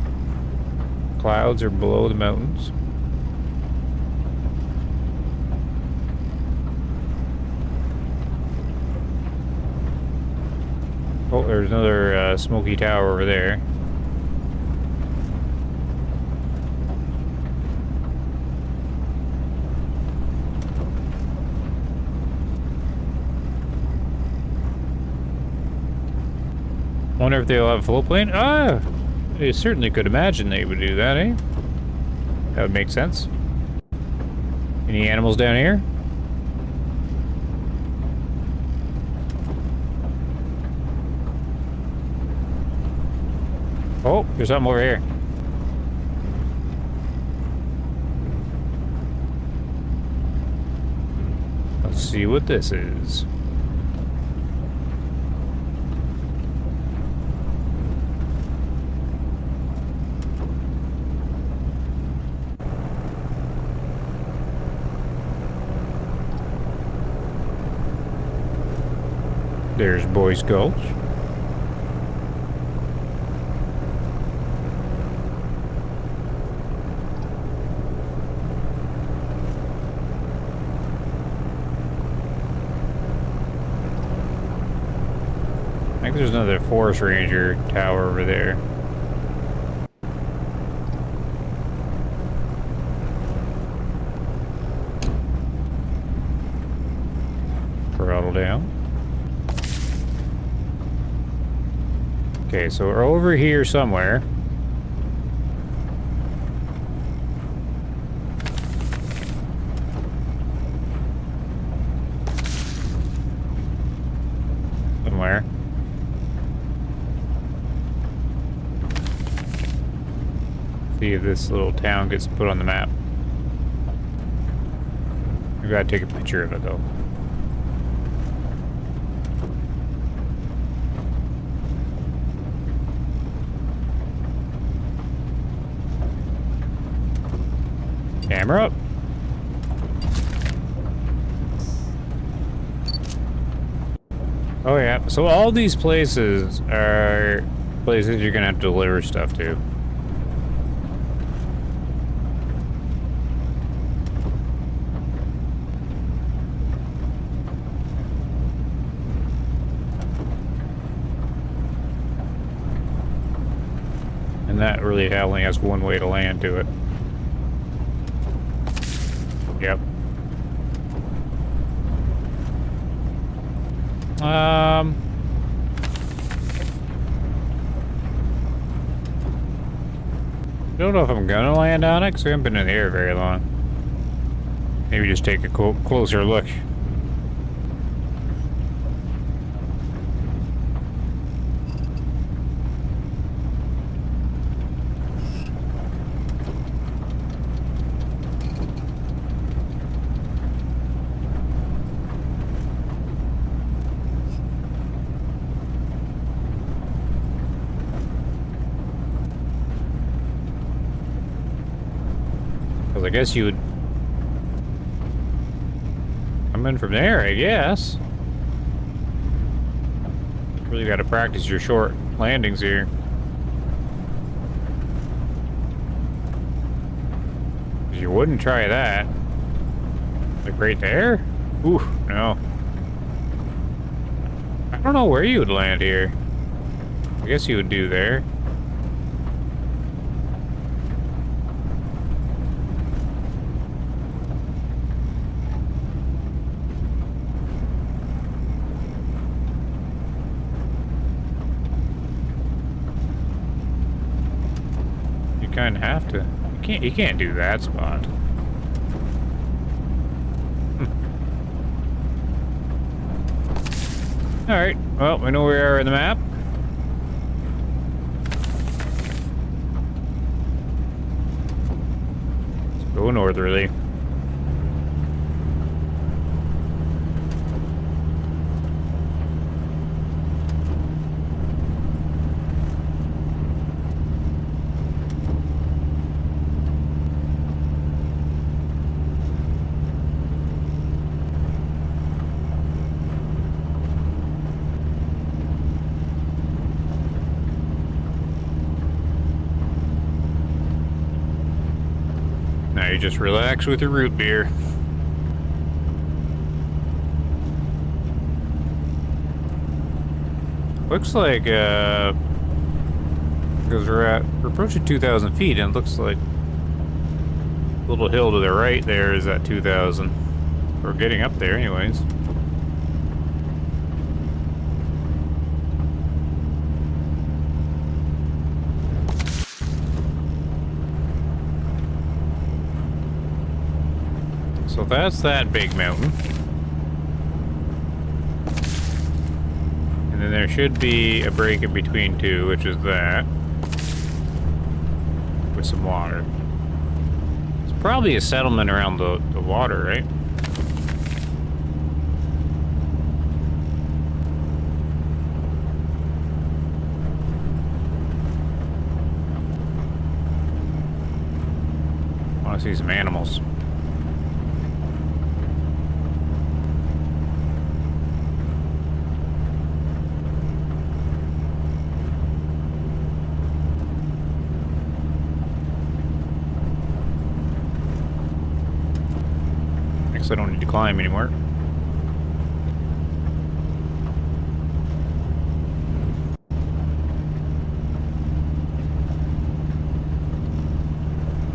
Clouds are below the mountains. Oh, there's another smoky tower over there. Wonder if they'll have a float plane. Ah, I certainly could imagine they would do that, eh? That would make sense. Any animals down here? Oh, there's something over here. Let's see what this is. There's Boy's Gulch. I think there's another forest ranger tower over there. Throttle down. Okay, so we're over here somewhere. Somewhere. See if this little town gets put on the map. We gotta take a picture of it though. Camera up. Oh yeah, so all these places are places you're gonna have to deliver stuff to. And that really only has one way to land to it. Yep. Don't know if I'm gonna land on it because I haven't been in the air very long. Maybe just take a closer look. I guess you would come in from there, I guess. Really got to practice your short landings here. You wouldn't try that. Like right there? Ooh, no. I don't know where you would land here. I guess you would do there. Kind of have to. You can't do that spot. All right. Well, we know where we are in the map. Let's go northerly. Now you just relax with your root beer. Looks like, because we're approaching 2,000 feet, and it looks like a little hill to the right there is at 2,000. We're getting up there anyways. So that's that big mountain. And then there should be a break in between two, which is that. With some water. It's probably a settlement around the water, right? I want to see some animals. I don't need to climb anymore.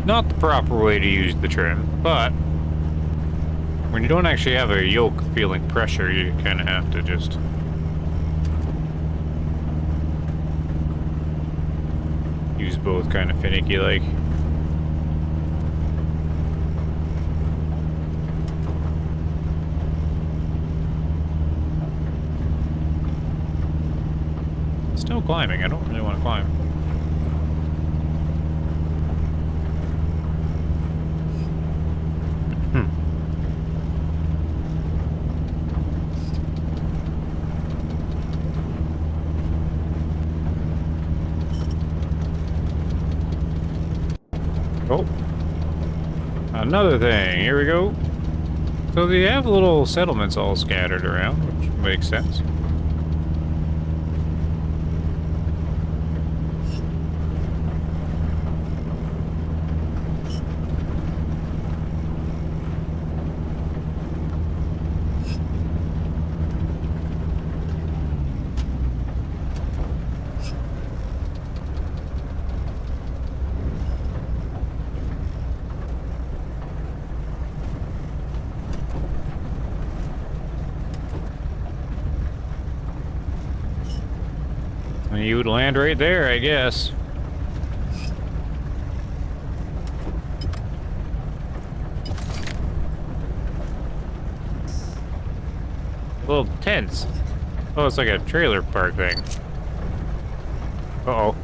Not the proper way to use the trim, but when you don't actually have a yoke feeling pressure, you kind of have to just use both kind of finicky like. Still climbing. I don't really want to climb. Oh. Another thing. Here we go. So they have little settlements all scattered around, which makes sense. You would land right there, I guess. Little tents. Oh, it's like a trailer park thing. Uh-oh.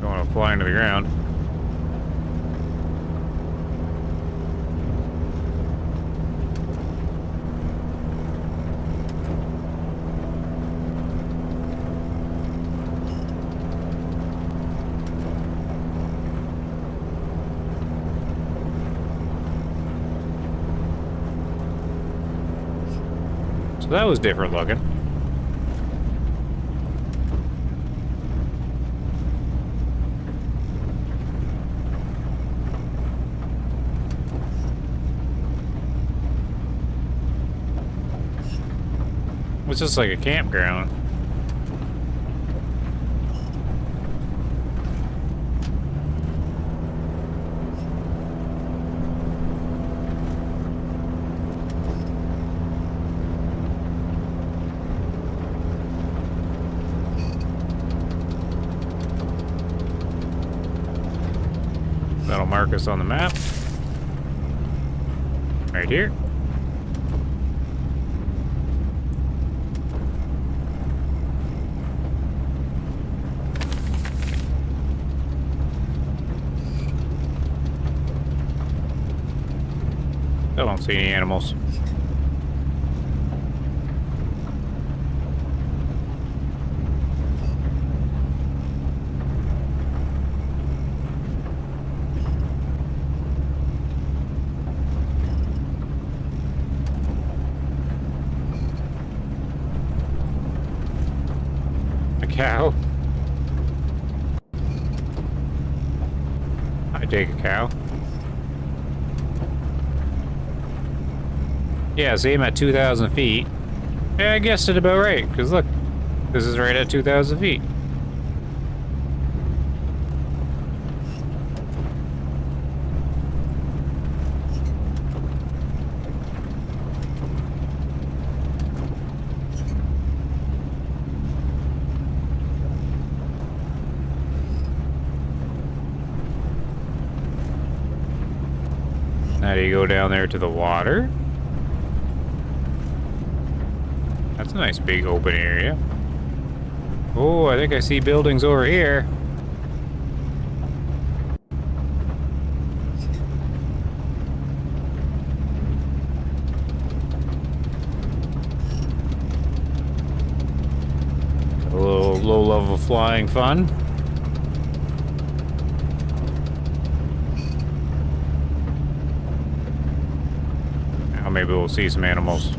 Don't want to fly into the ground. So that was different looking. It's just like a campground. That'll mark us on the map. Right here. I don't see any animals. Cow. I take a cow. Yeah, see, I'm at 2,000 feet. Yeah, I guessed it about right, because look, this is right at 2,000 feet. How do you go down there to the water? That's a nice big open area. Oh, I think I see buildings over here. A little low-level flying fun. Now maybe we'll see some animals.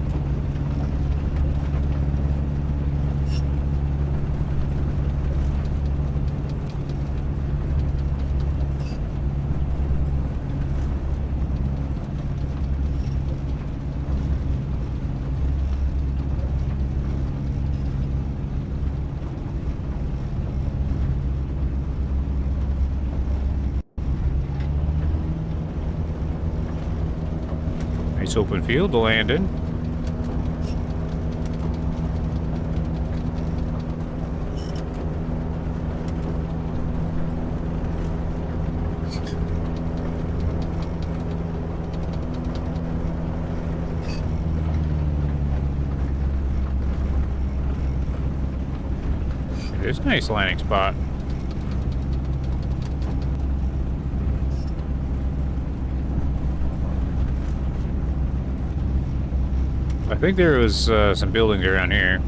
Nice open field to land in. It is a nice landing spot. I think there was some buildings around here.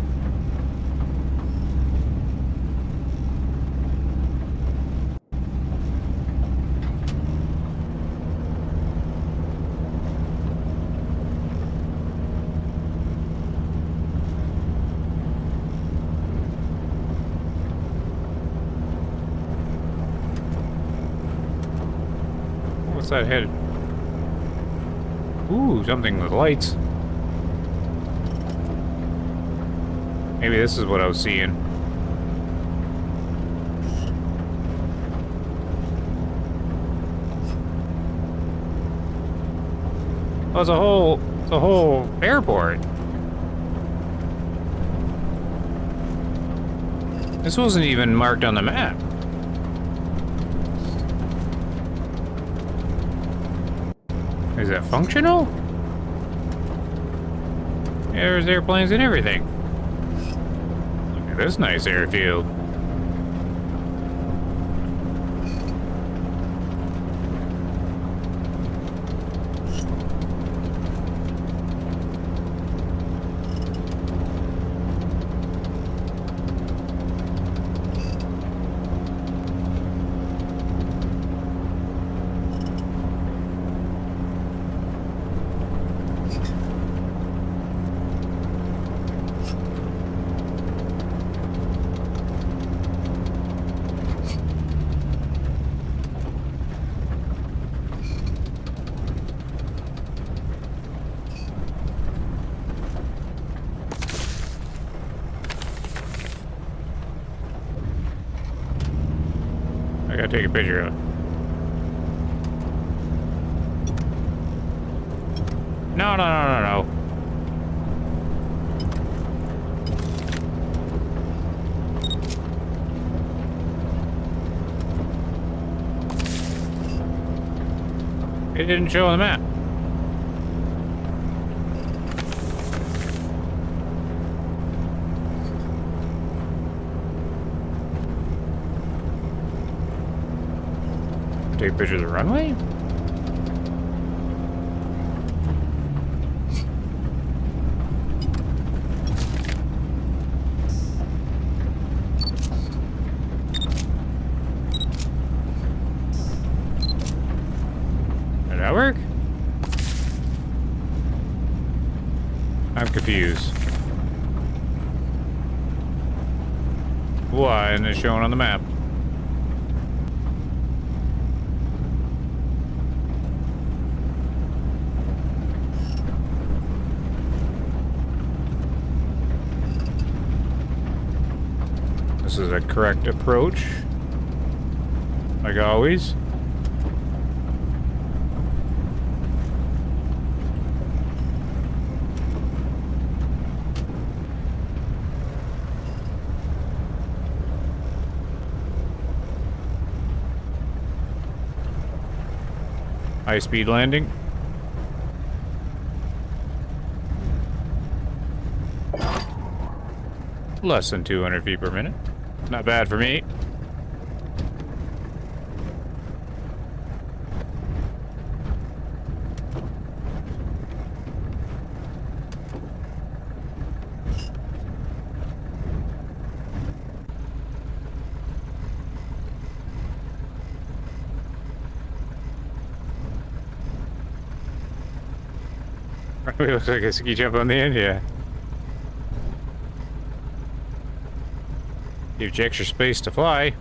What's that head? Ooh, something with lights. Maybe this is what I was seeing. Oh, it's a whole airport. This wasn't even marked on the map. Is that functional? Yeah, there's airplanes and everything. This nice airfield. I gotta take a picture of it. No, no, no, no, no. It didn't show on the map. Take a picture of the runway? Did that work? I'm confused. Why isn't it showing on the map? This is a correct approach, like always. High-speed landing. Less than 200 feet per minute. Not bad for me. It looks like a ski jump on the end, yeah. Gives you extra space to fly.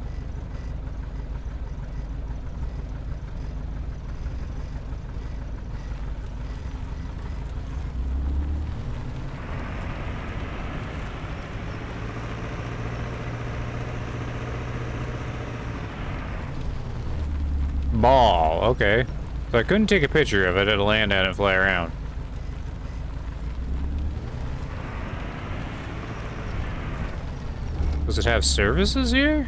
Ball, okay. So I couldn't take a picture of it, I had to land at it and fly around. Does it have services here?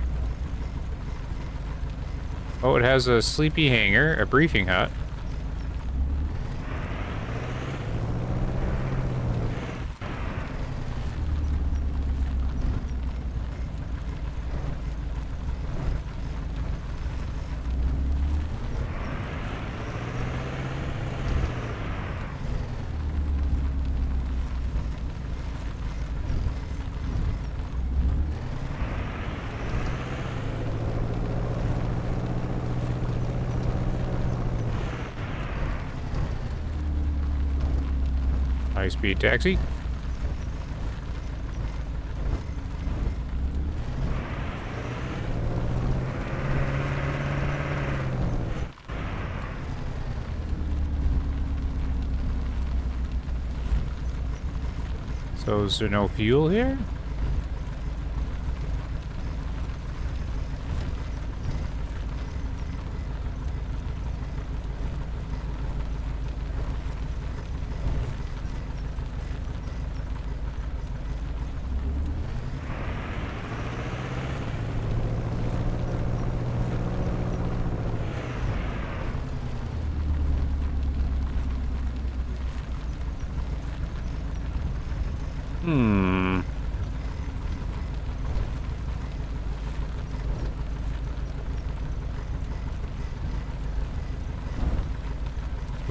Oh, it has a sleepy hangar, a briefing hut. High-speed taxi. So is there no fuel here?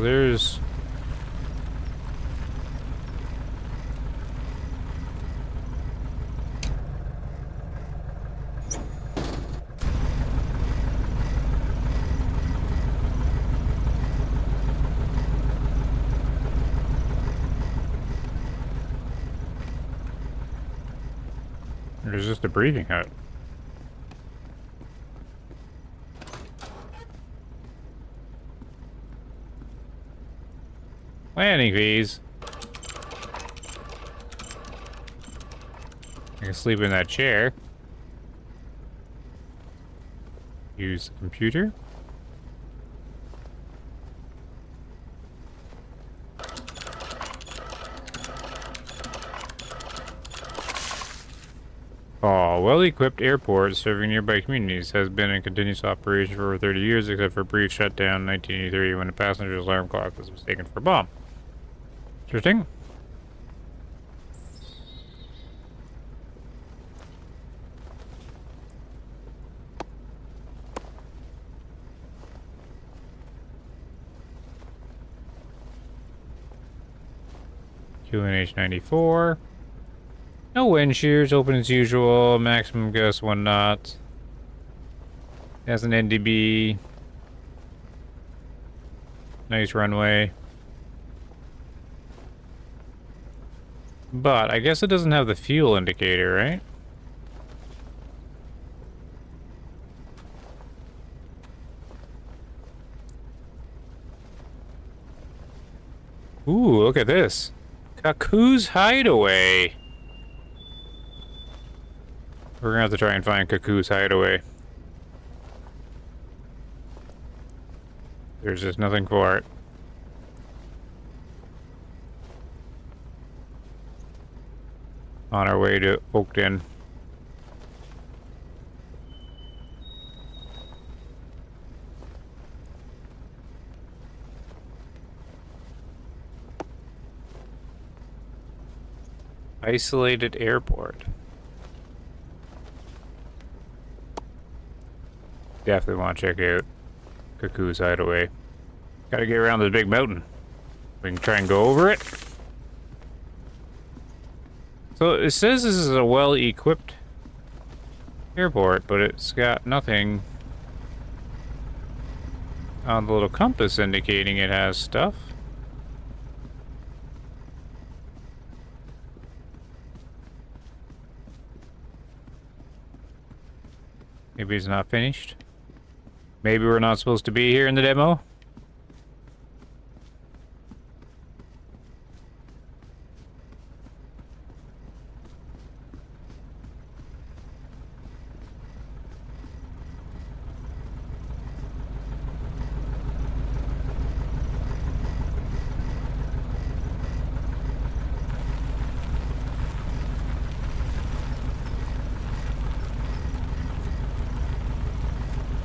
There's... There's just a briefing hut. Landing fees. I can sleep in that chair. Use the computer. Oh, well-equipped airport serving nearby communities has been in continuous operation for over 30 years, except for a brief shutdown in 1983 when a passenger's alarm clock was mistaken for a bomb. Interesting. QNH-94. No wind shears, open as usual, maximum gust 1 knot. Has an NDB. Nice runway. But I guess it doesn't have the fuel indicator, right? Ooh, look at this. Cuckoo's Hideaway. We're gonna have to try and find Cuckoo's Hideaway. There's just nothing for it. On our way to Oakton. Isolated airport. definitely want to check out Cuckoo's Hideaway. Gotta get around this big mountain. We can try and go over it. So it says this is a well-equipped airport, but it's got nothing on the little compass indicating it has stuff. Maybe it's not finished. Maybe we're not supposed to be here in the demo.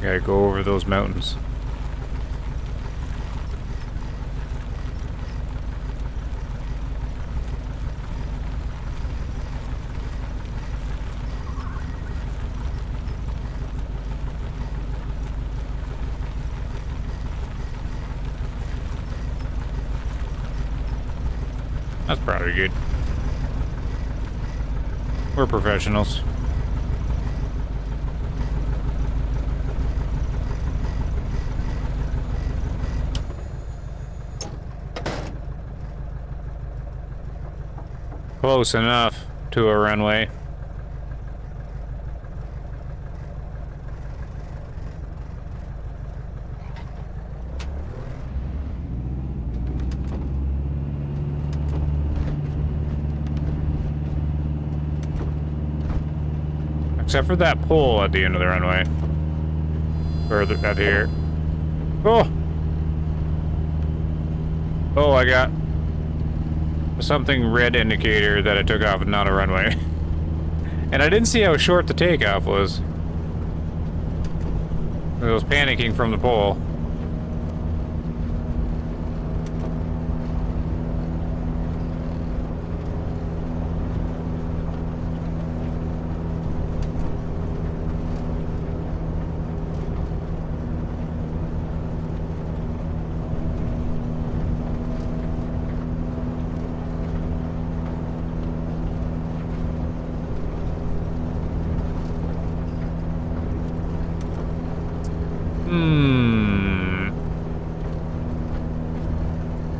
Gotta go over those mountains. That's probably good. We're professionals. Close enough to a runway. Except for that pole at the end of the runway. Further out here. Oh! Oh, I got something red indicator that I took off and not a runway. And I didn't see how short the takeoff was. I was panicking from the pole.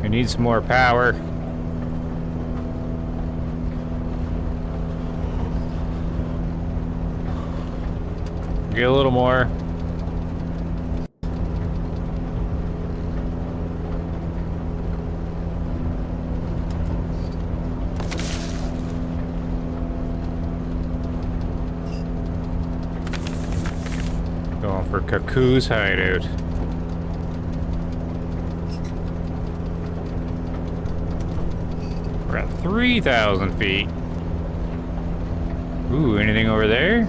We need some more power. Get a little more. Going for Cuckoo's Hideout. We're at 3,000 feet. Ooh, anything over there?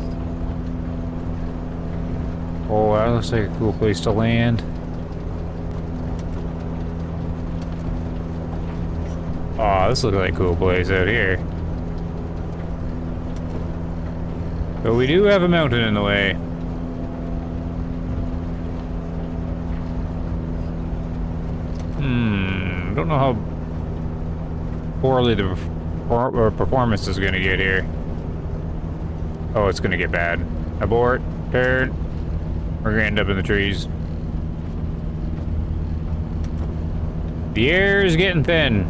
Oh, that looks like a cool place to land. Oh, this looks like a cool place out here. But we do have a mountain in the way. Don't know how poorly the performance is gonna get here. Oh, it's gonna get bad. Abort. Turn. We're gonna end up in the trees. The air is getting thin.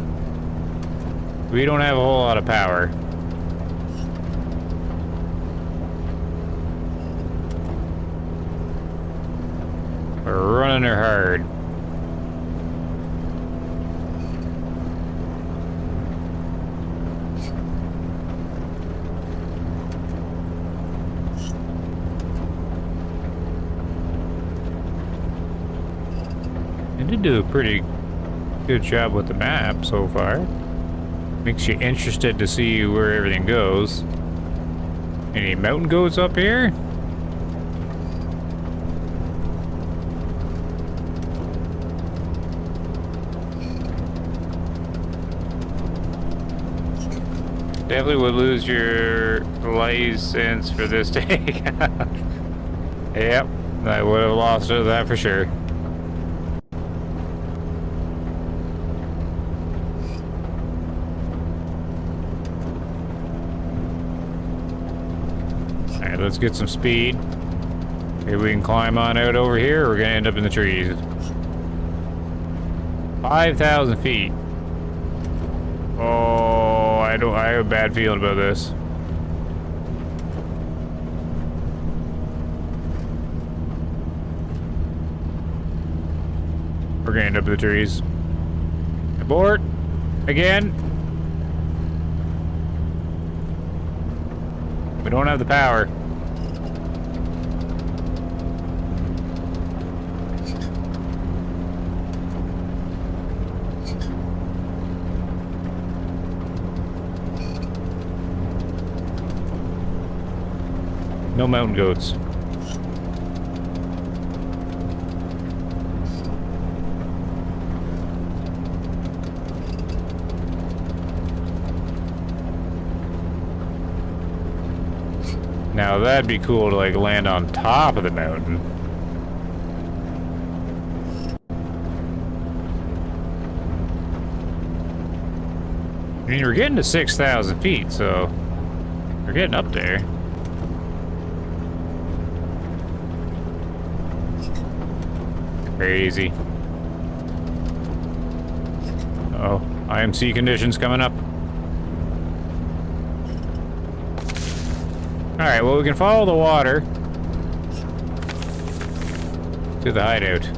We don't have a whole lot of power. We're running her hard. I did do a pretty good job with the map so far. Makes you interested to see where everything goes. Any mountain goats up here? Definitely would lose your license for this takeoff. Yep, I would have lost that for sure. Alright, let's get some speed. Maybe we can climb on out over here, or we're gonna end up in the trees. 5,000 feet. Oh, I have a bad feeling about this. We're gonna end up in the trees. Abort! Again! We don't have the power. No mountain goats. Now that'd be cool to like land on top of the mountain. I mean, we're getting to 6,000 feet, so we're getting up there. Crazy. Uh-oh, IMC conditions coming up. Alright, well, we can follow the water to the hideout.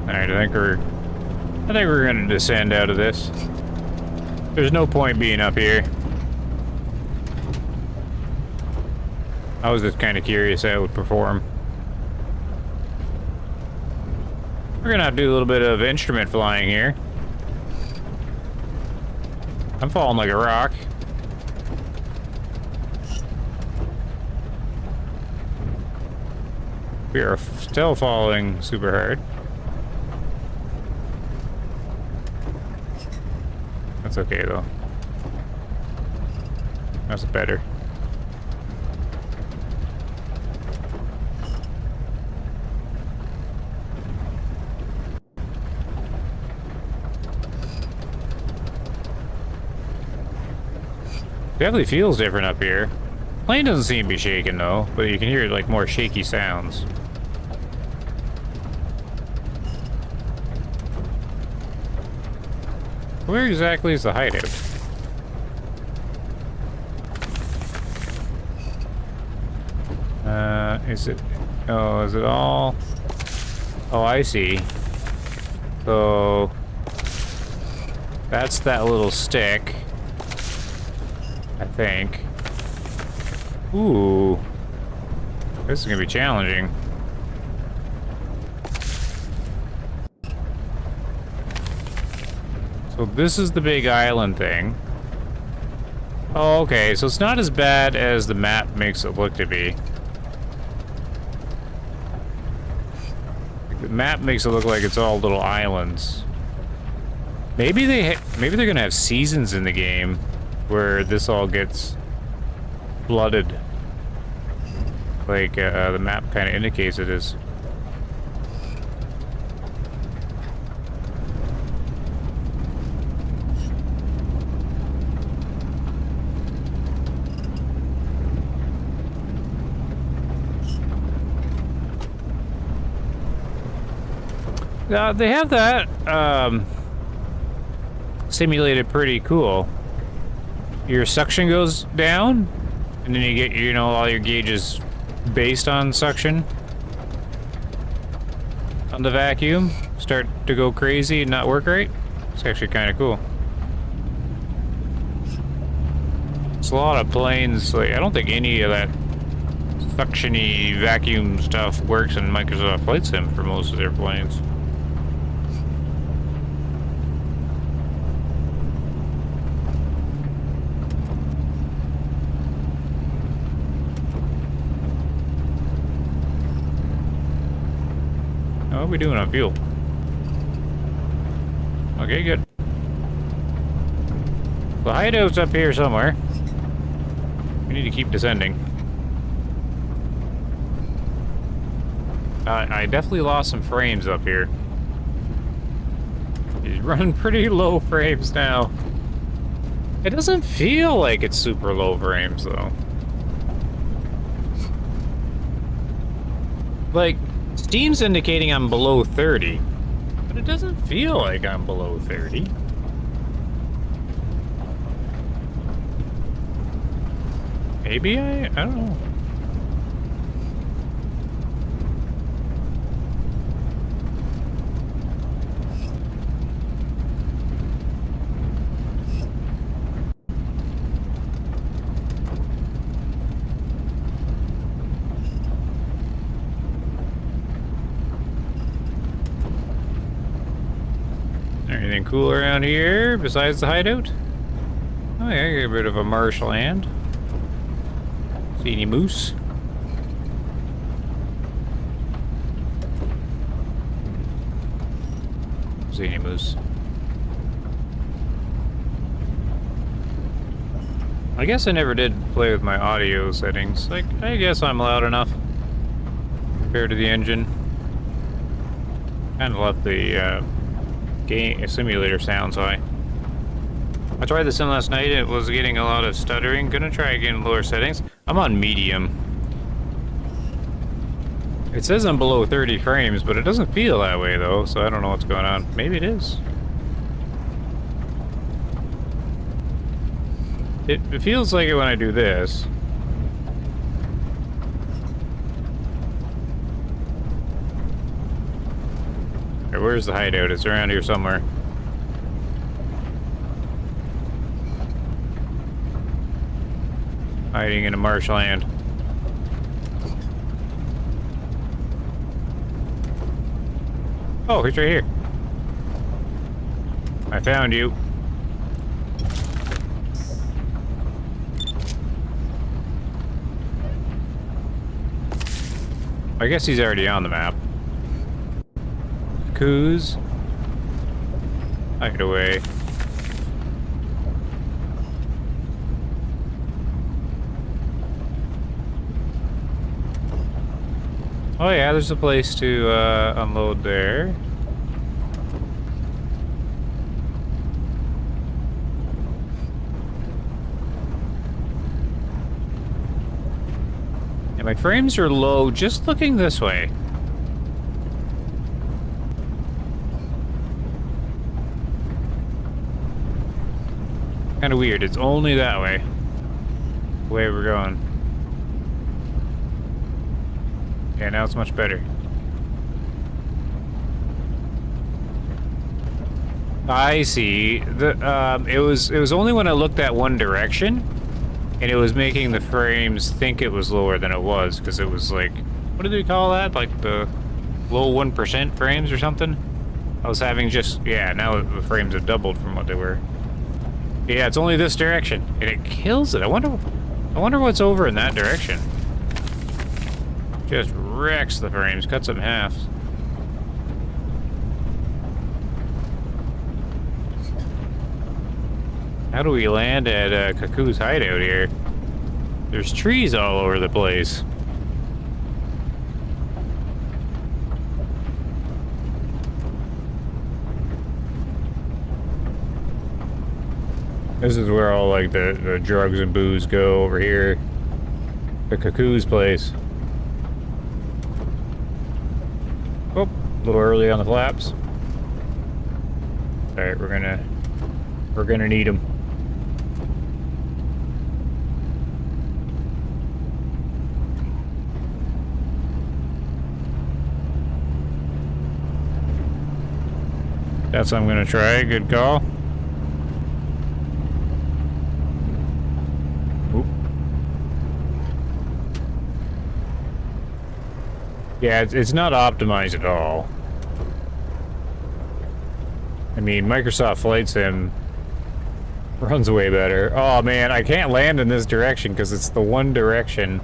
Alright, I think we're gonna descend out of this. There's no point being up here. I was just kind of curious how it would perform. We're gonna have to do a little bit of instrument flying here. I'm falling like a rock. We are still falling super hard. That's okay though. That's better. Definitely feels different up here. Plane doesn't seem to be shaking though, but you can hear like more shaky sounds. Where exactly is the hideout? Is it? Oh, is it all? Oh, I see. So that's that little stick. I think. Ooh. This is gonna be challenging. So this is the big island thing. Oh, okay, so it's not as bad as the map makes it look to be. The map makes it look like it's all little islands. Maybe they're gonna have seasons in the game where this all gets flooded, like the map kind of indicates it is. They have that simulated pretty cool. Your suction goes down, and then you get, you know, all your gauges based on suction on the vacuum start to go crazy and not work right. It's actually kind of cool. It's a lot of planes, like, I don't think any of that suction-y vacuum stuff works in Microsoft Flight Sim for most of their planes. we doing on fuel? Okay, good. The hideout's up here somewhere. We need to keep descending. I definitely lost some frames up here. He's running pretty low frames now. It doesn't feel like it's super low frames, though. Like, Steam's indicating I'm below 30, but it doesn't feel like I'm below 30. Maybe I don't know. Anything cool around here besides the hideout? Oh yeah, get rid of a marshland. See any moose? See any moose? I guess I never did play with my audio settings. Like, I guess I'm loud enough compared to the engine. Kind of left the game simulator sounds high. I tried the sim last night. It was getting a lot of stuttering. Gonna try again in lower settings. I'm on medium. It says I'm below 30 frames, but it doesn't feel that way though, so I don't know what's going on. Maybe it is. It feels like it when I do this. Right, where's the hideout? It's around here somewhere. Hiding in a marshland. Oh, he's right here. I found you. I guess he's already on the map. Coos. Hide away. Oh yeah, there's a place to unload there. Yeah, my frames are low just looking this way. Kind of weird, it's only that way. The way we're going. Yeah, now it's much better. I see. It was only when I looked that one direction, and it was making the frames think it was lower than it was, because it was like, what do they call that? Like the low 1% frames or something? I was having just, yeah, now the frames have doubled from what they were. Yeah, it's only this direction, and it kills it. I wonder what's over in that direction. Just wrecks the frames, cuts them in half. How do we land at Cuckoo's hideout here? There's trees all over the place. This is where all like the drugs and booze go over here. The Cuckoo's place. Oh, a little early on the flaps. All right, we're gonna need them. That's what I'm gonna try. Good call. Oop. Yeah, it's not optimized at all. I mean, Microsoft Flight Sim runs way better. Oh man, I can't land in this direction because it's the one direction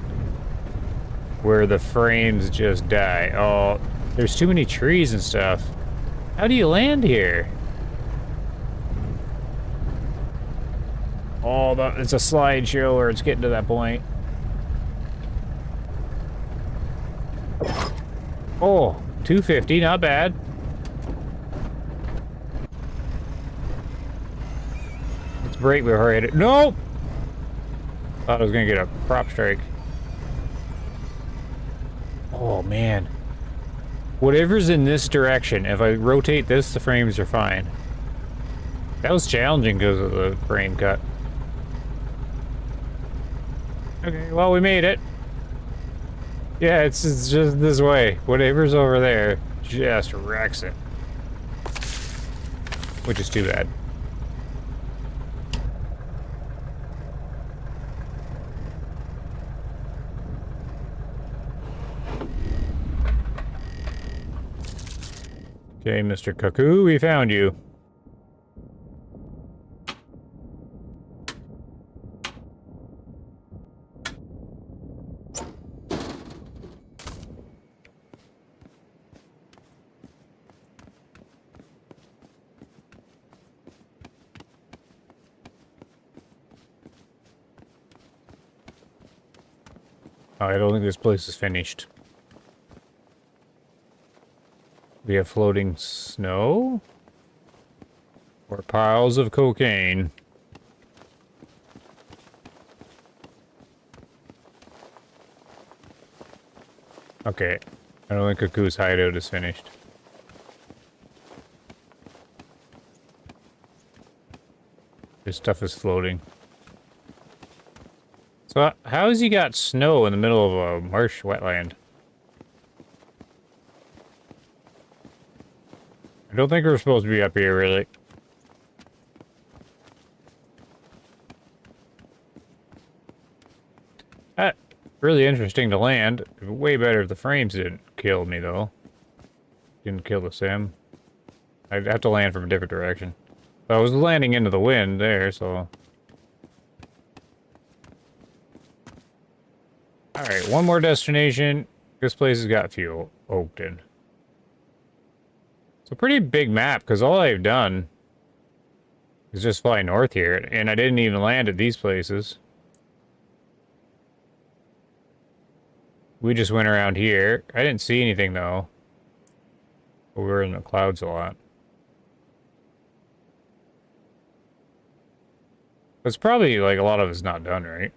where the frames just die. Oh, There's too many trees and stuff. How do you land here? Oh, it's a slideshow or it's getting to that point. Oh, 250, not bad. Let's brake before I hit it. Nope! Thought I was gonna get a prop strike. Oh, man. Whatever's in this direction, if I rotate this, the frames are fine. That was challenging because of the frame cut. Okay, well, we made it. Yeah, it's just this way. Whatever's over there just wrecks it. Which is too bad. Okay, Mr. Cuckoo, we found you. I don't think this place is finished. We have floating snow? Or piles of cocaine. Okay. I don't think Cuckoo's hideout is finished. This stuff is floating. So how has he got snow in the middle of a marsh wetland? I don't think we're supposed to be up here, really. Really interesting to land. Way better if the frames didn't kill me, though. Didn't kill the sim. I'd have to land from a different direction. But I was landing into the wind there, so... Alright, one more destination. This place has got fuel. Oakton. It's a pretty big map, because all I've done is just fly north here, and I didn't even land at these places. We just went around here. I didn't see anything, though. But we were in the clouds a lot. It's probably, like, a lot of it's not done, right?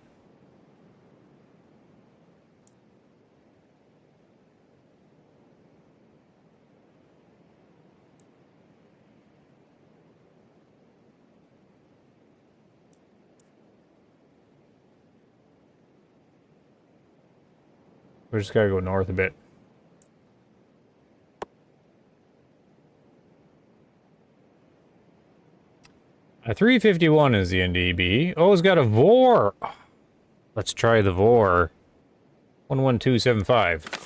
We just gotta go north a bit. A 351 is the NDB. Oh, it's got a VOR. Let's try the VOR. 11275.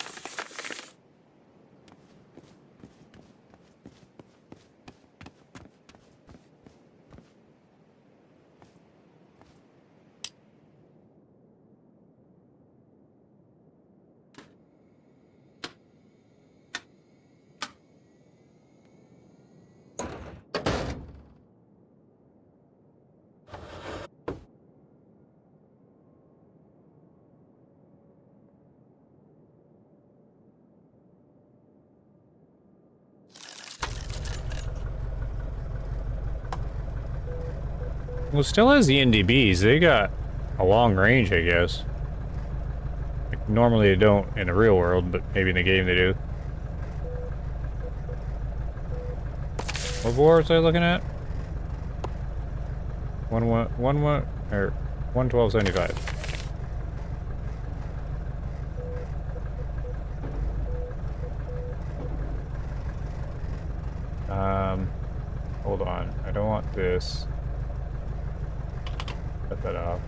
Well, it still has the NDBs. They got a long range, I guess. Like, normally they don't in the real world, but maybe in the game they do. What war was I looking at? 11275. Hold on. I don't want this. Cut that off.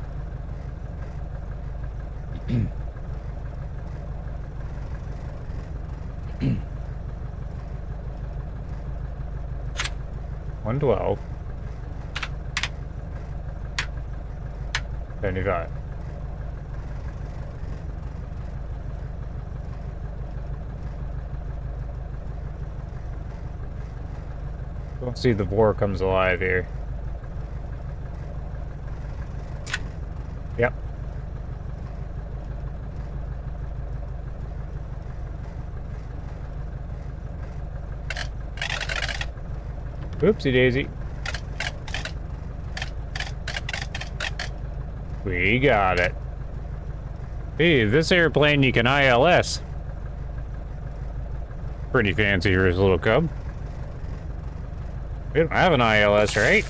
One 12. 75. We'll see if the boar comes alive here. Yep. Oopsie daisy. We got it. Hey, this airplane you can ILS. Pretty fancy for his little cub. We don't have an ILS, right?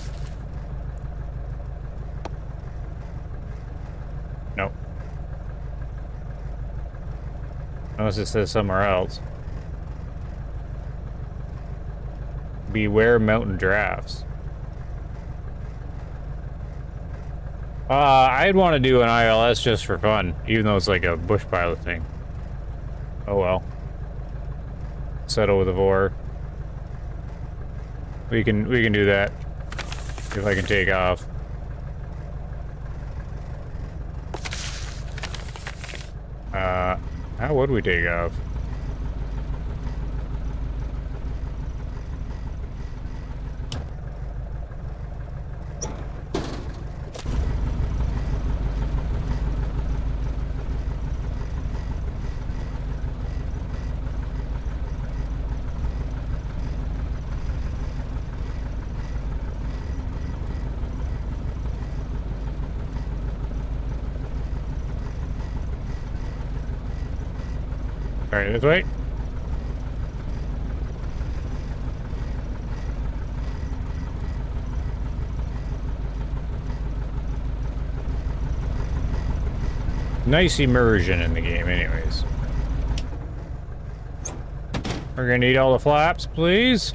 Nope. Unless it says somewhere else. Beware mountain giraffes. I'd want to do an ILS just for fun, even though it's like a bush pilot thing. Oh well. Settle with a vor. We can do that if I can take off. How would we take off? Alright, this way. Nice immersion in the game anyways. We're gonna need all the flaps, please.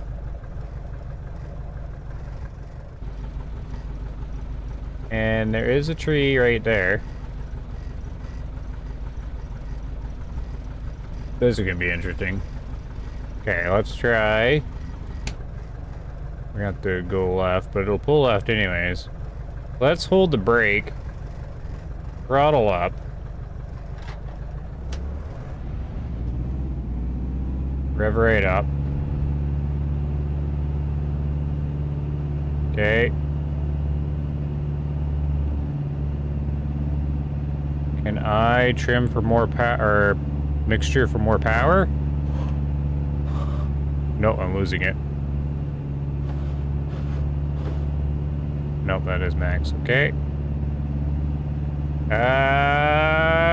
And there is a tree right there. This is gonna be interesting. Okay, let's try. We're gonna have to go left, but it'll pull left anyways. Let's hold the brake. Throttle up. Rev right up. Okay. Can I trim for more power, or mixture for more power? Nope, I'm losing it. Nope, that is max. Okay.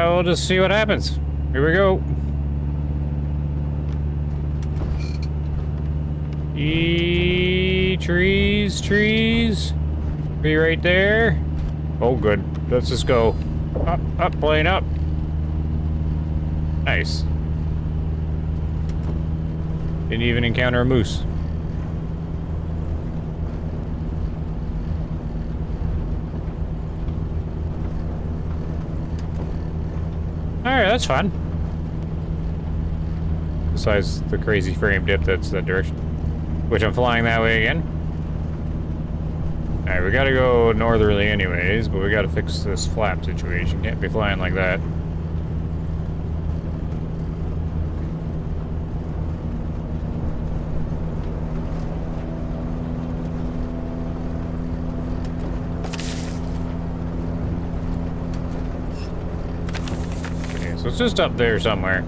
We'll just see what happens. Here we go. Trees, trees. Be right there. Oh, good. Let's just go. Up, up, plane up. Nice. Didn't even encounter a moose. Alright, that's fun. Besides the crazy frame dip that's that direction. Which I'm flying that way again. Alright, we gotta go northerly anyways, but we gotta fix this flap situation. Can't be flying like that. Okay, so it's just up there somewhere.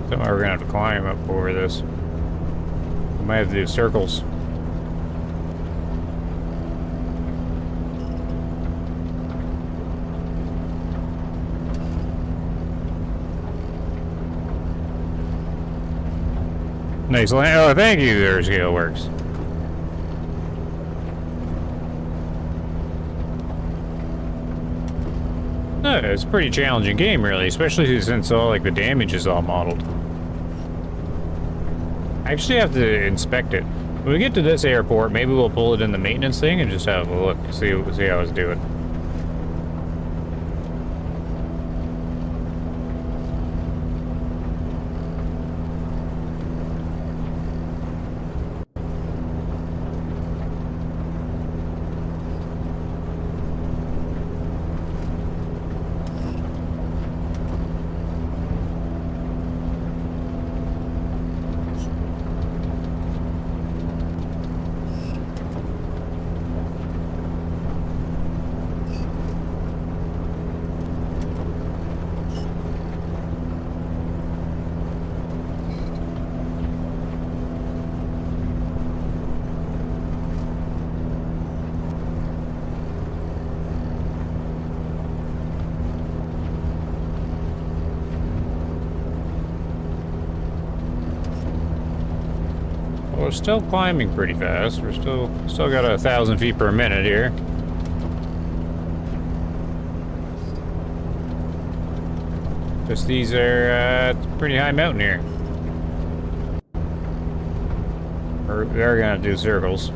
Somehow we're gonna have to climb up over this. We might have to do circles. Nice land. Oh, thank you there, Scaleworks. It's a pretty challenging game, really, especially since all like the damage is all modeled. I actually have to inspect it. When we get to this airport, maybe we'll pull it in the maintenance thing and just have a look, see how it's doing. We're still climbing pretty fast. We're still got 1,000 feet per minute here. Just these are pretty high mountain here. We are gonna do circles.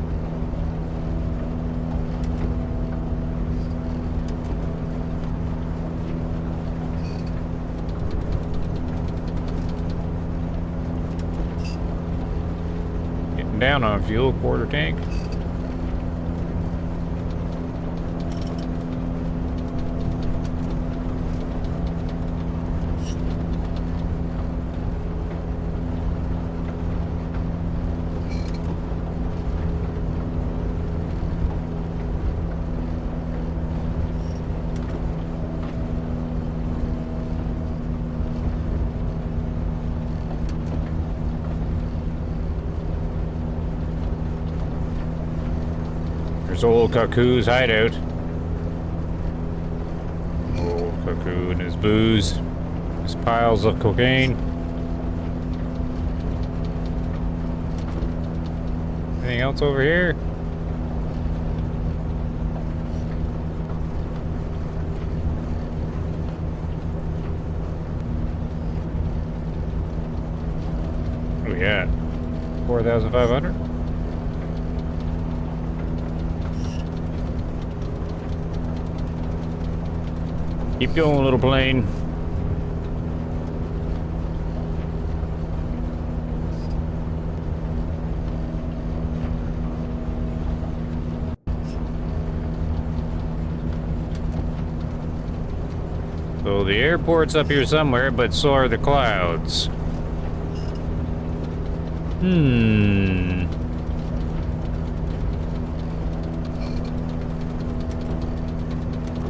Down on fuel, quarter tank. There's old Cuckoo's hideout. Old Cuckoo and his booze. His piles of cocaine. Anything else over here? What do we got? 4,500? Keep going, little plane. So the airport's up here somewhere, but so are the clouds.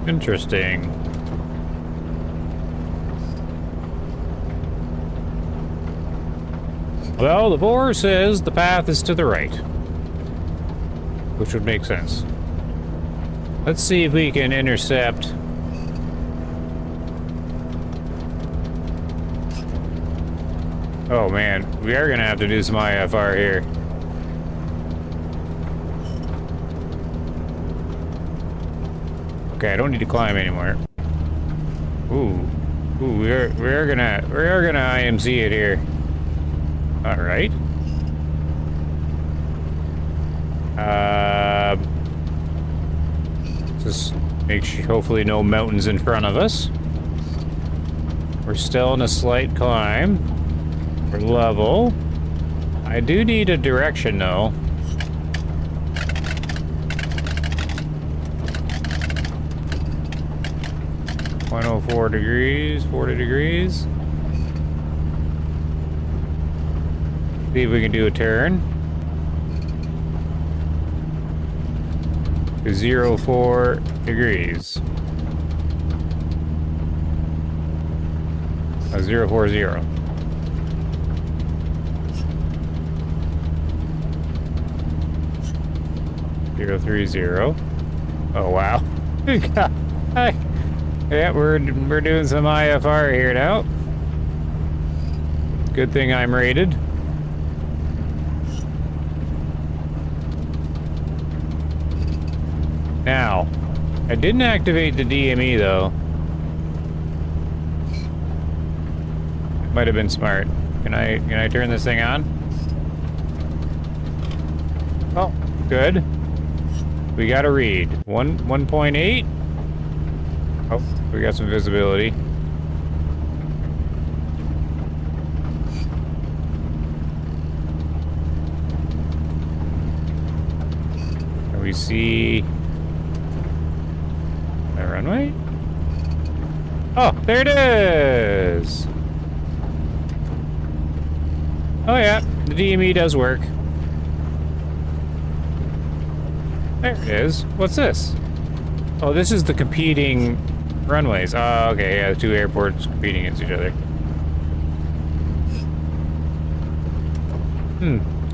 Interesting. Well, the board says the path is to the right, which would make sense. Let's see if we can intercept. Oh man, we are gonna have to do some IFR here. Okay, I don't need to climb anymore. Ooh, we are gonna IMC it here. All right. Just make sure, hopefully no mountains in front of us. We're still in a slight climb. We're level. I do need a direction though. .04 degrees, 40 degrees. See if we can do a turn. To 04 degrees. 040. 030. Oh wow. Yeah, we're doing some IFR here now. Good thing I'm rated. Now, I didn't activate the DME though. Might have been smart. Can I turn this thing on? Oh, good. We got a read. 1.8. Oh, we got some visibility. Can we see the runway? Oh, there it is! Oh yeah, the DME does work. There it is. What's this? Oh, this is the competing runways. Oh, okay, yeah, the two airports competing against each other.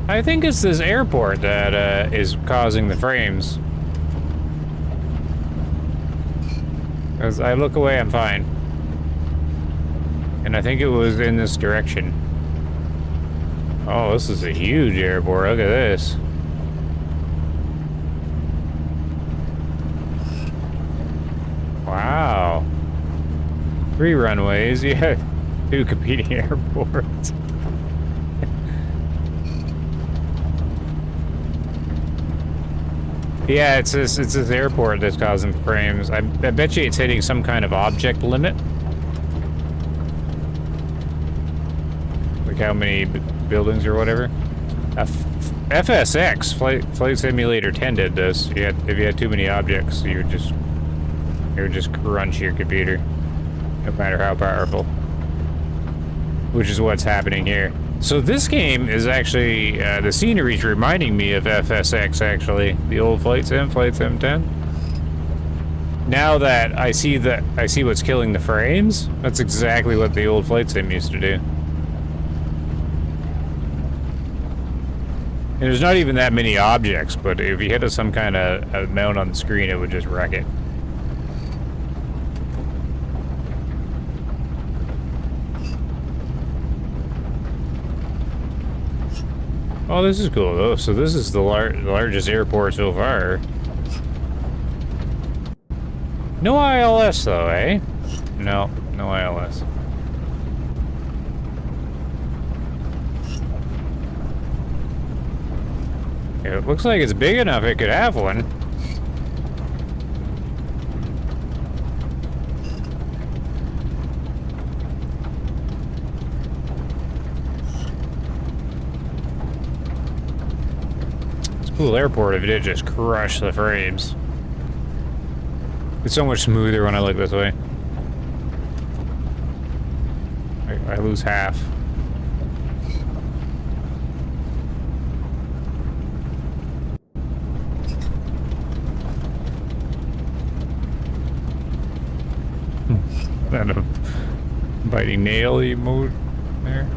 I think it's this airport that is causing the frames. As I look away, I'm fine. And I think it was in this direction. Oh, this is a huge airport. Look at this. Wow. 3 runways. Yeah, 2 competing airports. Yeah, it's this airport that's causing frames. I bet you it's hitting some kind of object limit. Like how many buildings or whatever. FSX, Flight Simulator 10 did this. If you had too many objects, you would just crunch your computer, no matter how powerful. Which is what's happening here. So this game is actually, the scenery's reminding me of FSX, actually. The old Flight Sim 10. Now that I see what's killing the frames, that's exactly what the old Flight Sim used to do. And there's not even that many objects, but if you hit some kind of mount on the screen, it would just wreck it. Oh, this is cool though. So this is the largest airport so far. No ILS though, eh? No ILS. Yeah, it looks like it's big enough it could have one. Cool airport if it did just crush the frames. It's so much smoother when I look this way. I lose half. That a biting nail emote there.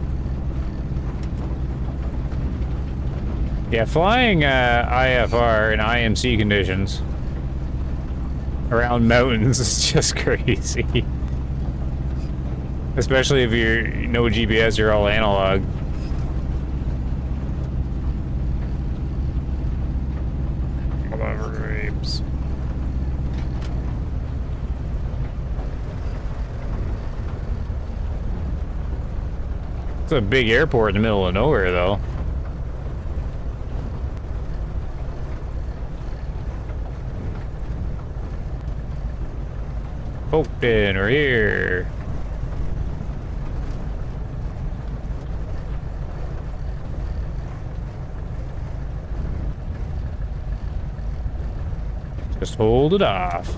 Yeah, flying IFR in IMC conditions around mountains is just crazy. Especially if you're no GPS, you're all analog. Rapes. It's a big airport in the middle of nowhere, though. Poked in, we're here. Just hold it off.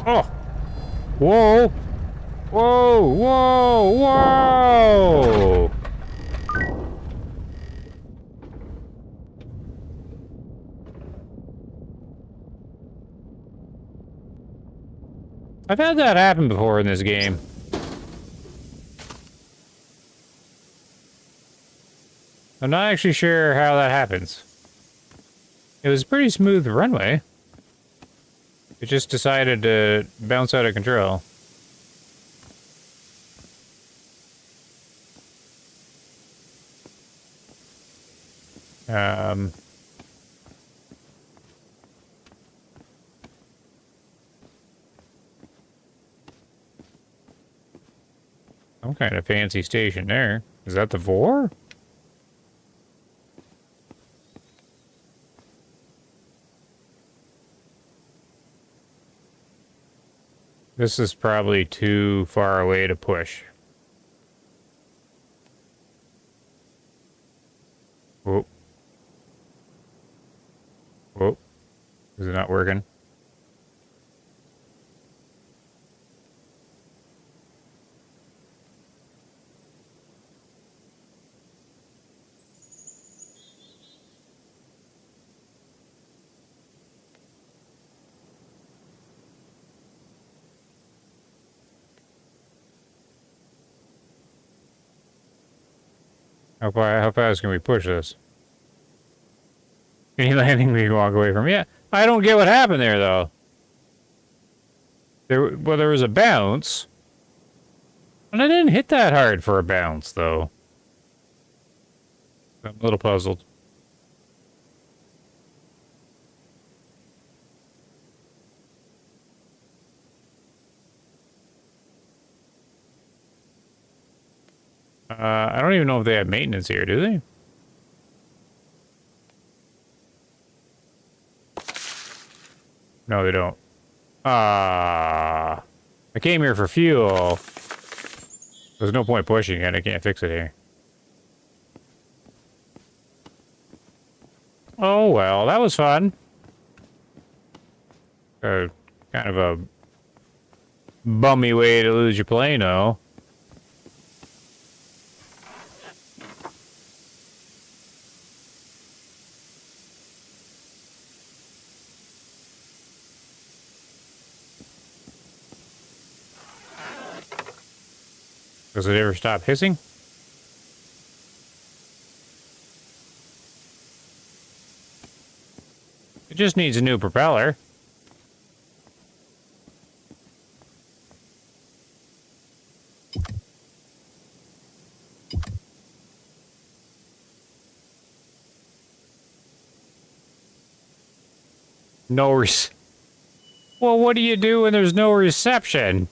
Oh! Whoa! Whoa! Whoa! Whoa! I've had that happen before in this game. I'm not actually sure how that happens. It was a pretty smooth runway. It just decided to bounce out of control. kind of fancy station there. Is that the Vor? This is probably too far away to push. Whoa. Whoa. Is it not working? How fast can we push this? Any landing we can walk away from? Yeah, I don't get what happened there, though. There was a bounce. And I didn't hit that hard for a bounce, though. I'm a little puzzled. I don't even know if they have maintenance here, do they? No, they don't. I came here for fuel. There's no point pushing it. I can't fix it here. Oh, well, that was fun. Kind of a bummy way to lose your plane, though. Does it ever stop hissing? It just needs a new propeller. Well, what do you do when there's no reception?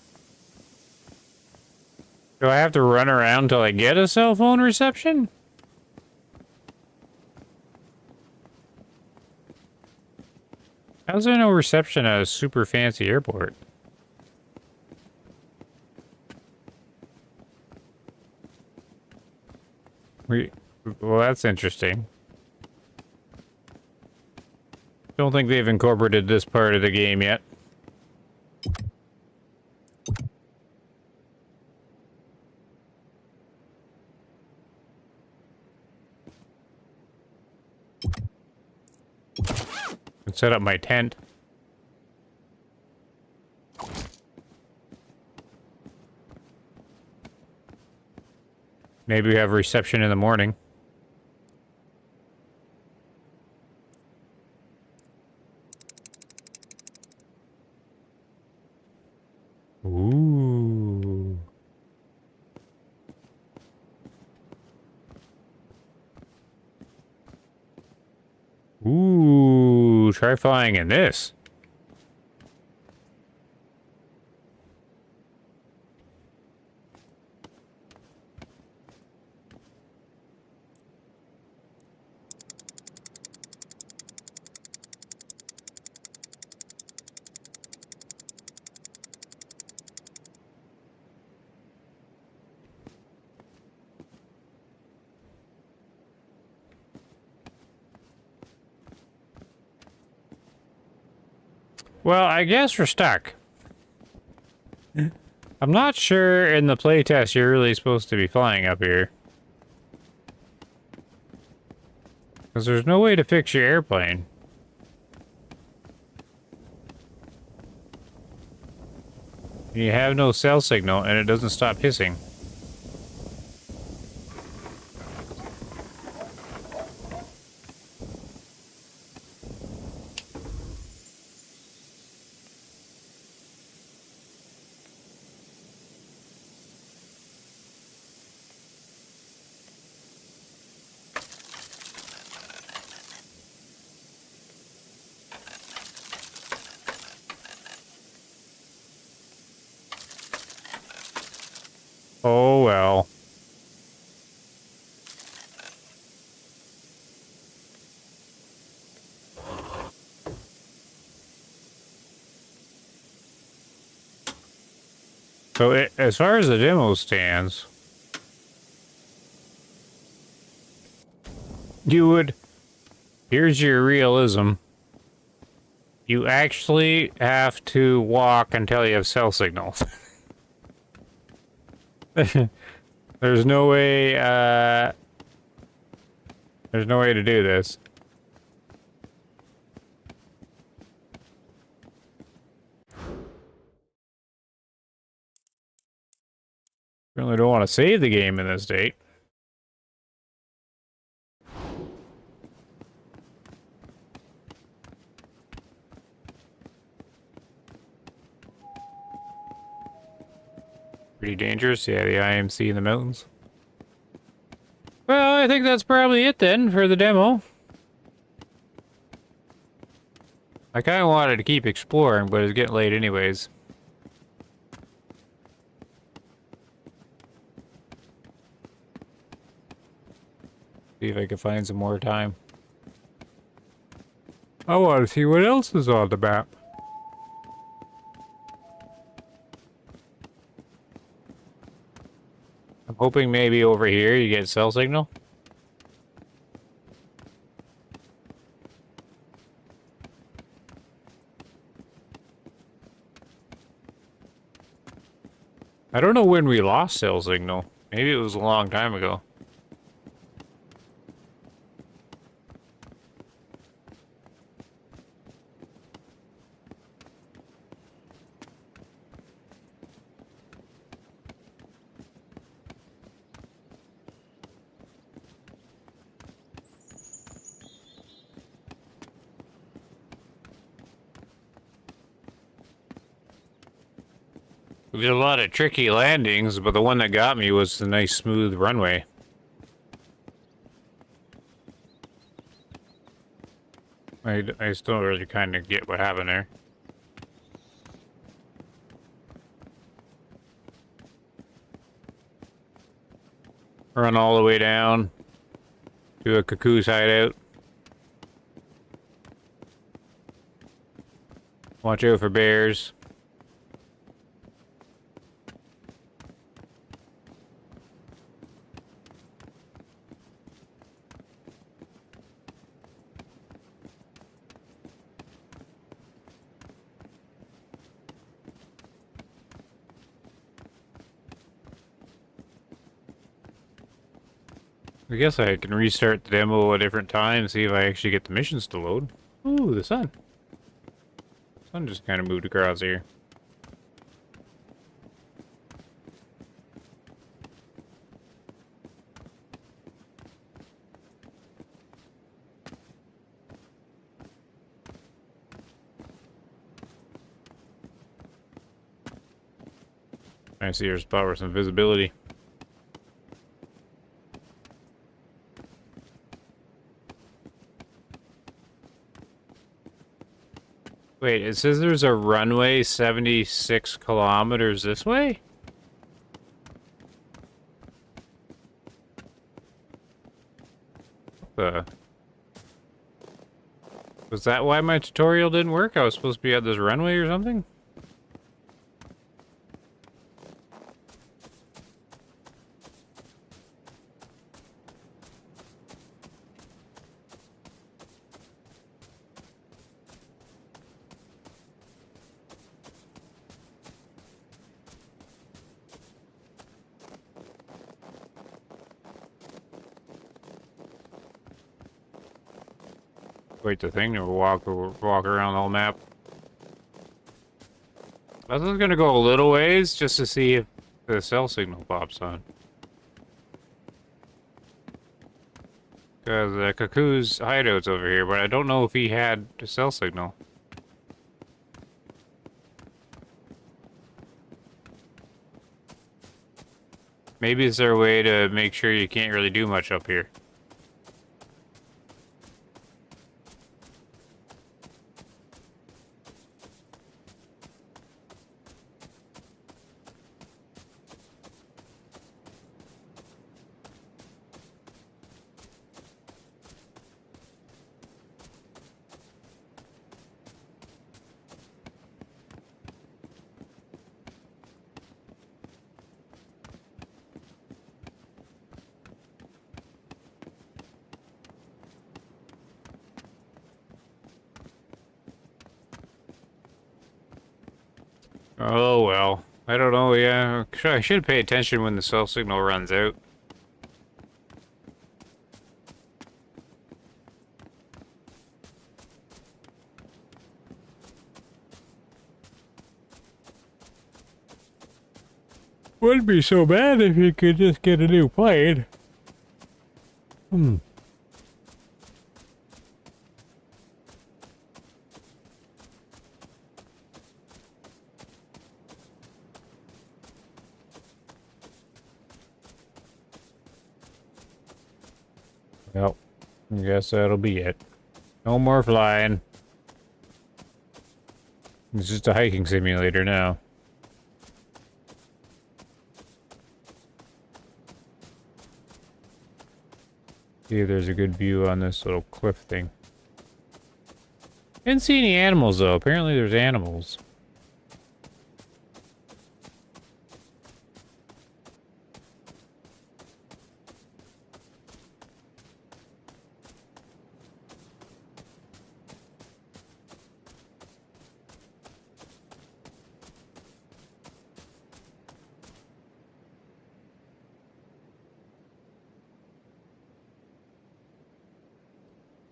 Do I have to run around till I get a cell phone reception? How's there no reception at a super fancy airport? Well, that's interesting. Don't think they've incorporated this part of the game yet. Let's set up my tent. Maybe we have reception in the morning. Ooh. Ooh, try flying in this. Well, I guess we're stuck. I'm not sure in the playtest you're really supposed to be flying up here. Because there's no way to fix your airplane. You have no cell signal and it doesn't stop hissing. well. So as far as the demo stands, here's your realism. You actually have to walk until you have cell signal. There's no way, there's no way to do this. Really don't want to save the game in this state. Pretty dangerous, yeah, the IMC in the mountains. Well, I think that's probably it then for the demo. I kind of wanted to keep exploring, but it's getting late anyways. See if I can find some more time. I want to see what else is on the map. I'm hoping maybe over here you get cell signal. I don't know when we lost cell signal. Maybe it was a long time ago. We did a lot of tricky landings, but the one that got me was the nice smooth runway. I still really kind of get what happened there. Run all the way down to a cuckoo's hideout. Watch out for bears. I guess I can restart the demo a different time, see if I actually get the missions to load. Ooh, the sun. The sun just kind of moved across here. I see there's power some visibility. Wait, it says there's a runway 76 kilometers this way? Was that why my tutorial didn't work? I was supposed to be at this runway or something? Wait, the thing to walk around the whole map. I was gonna go a little ways just to see if the cell signal pops on. Because Cuckoo's hideout's over here, but I don't know if he had a cell signal. Maybe is there a way to make sure you can't really do much up here? Oh well. I don't know, yeah. I should pay attention when the cell signal runs out. Wouldn't be so bad if you could just get a new plane. Well, I guess that'll be it. No more flying. It's just a hiking simulator now. See if there's a good view on this little cliff thing. Didn't see any animals though. Apparently there's animals.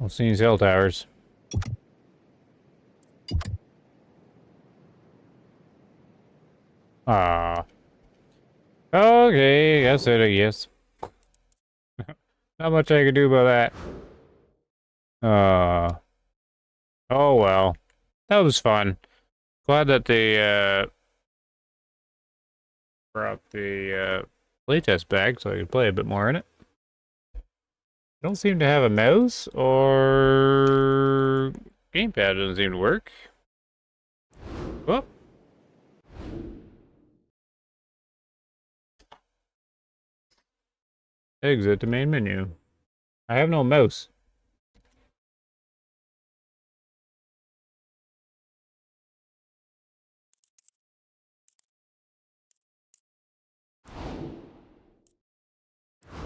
I've seen cell towers. Ah. Okay, I said a yes. Not much I can do about that. Oh well. That was fun. Glad that they brought the playtest back so I could play a bit more in it. I don't seem to have a mouse, or gamepad doesn't seem to work. Well. Exit the main menu. I have no mouse.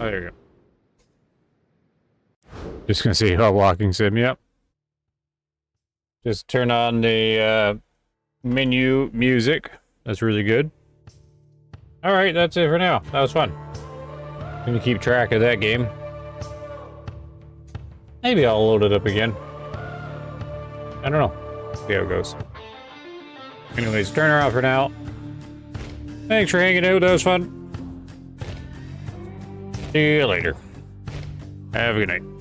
Oh, there you go. Just gonna see how walking sim, yep. Just turn on the menu music. That's really good. Alright, that's it for now. That was fun. Gonna keep track of that game. Maybe I'll load it up again. I don't know. See how it goes. Anyways, turn her off for now. Thanks for hanging out. That was fun. See you later. Have a good night.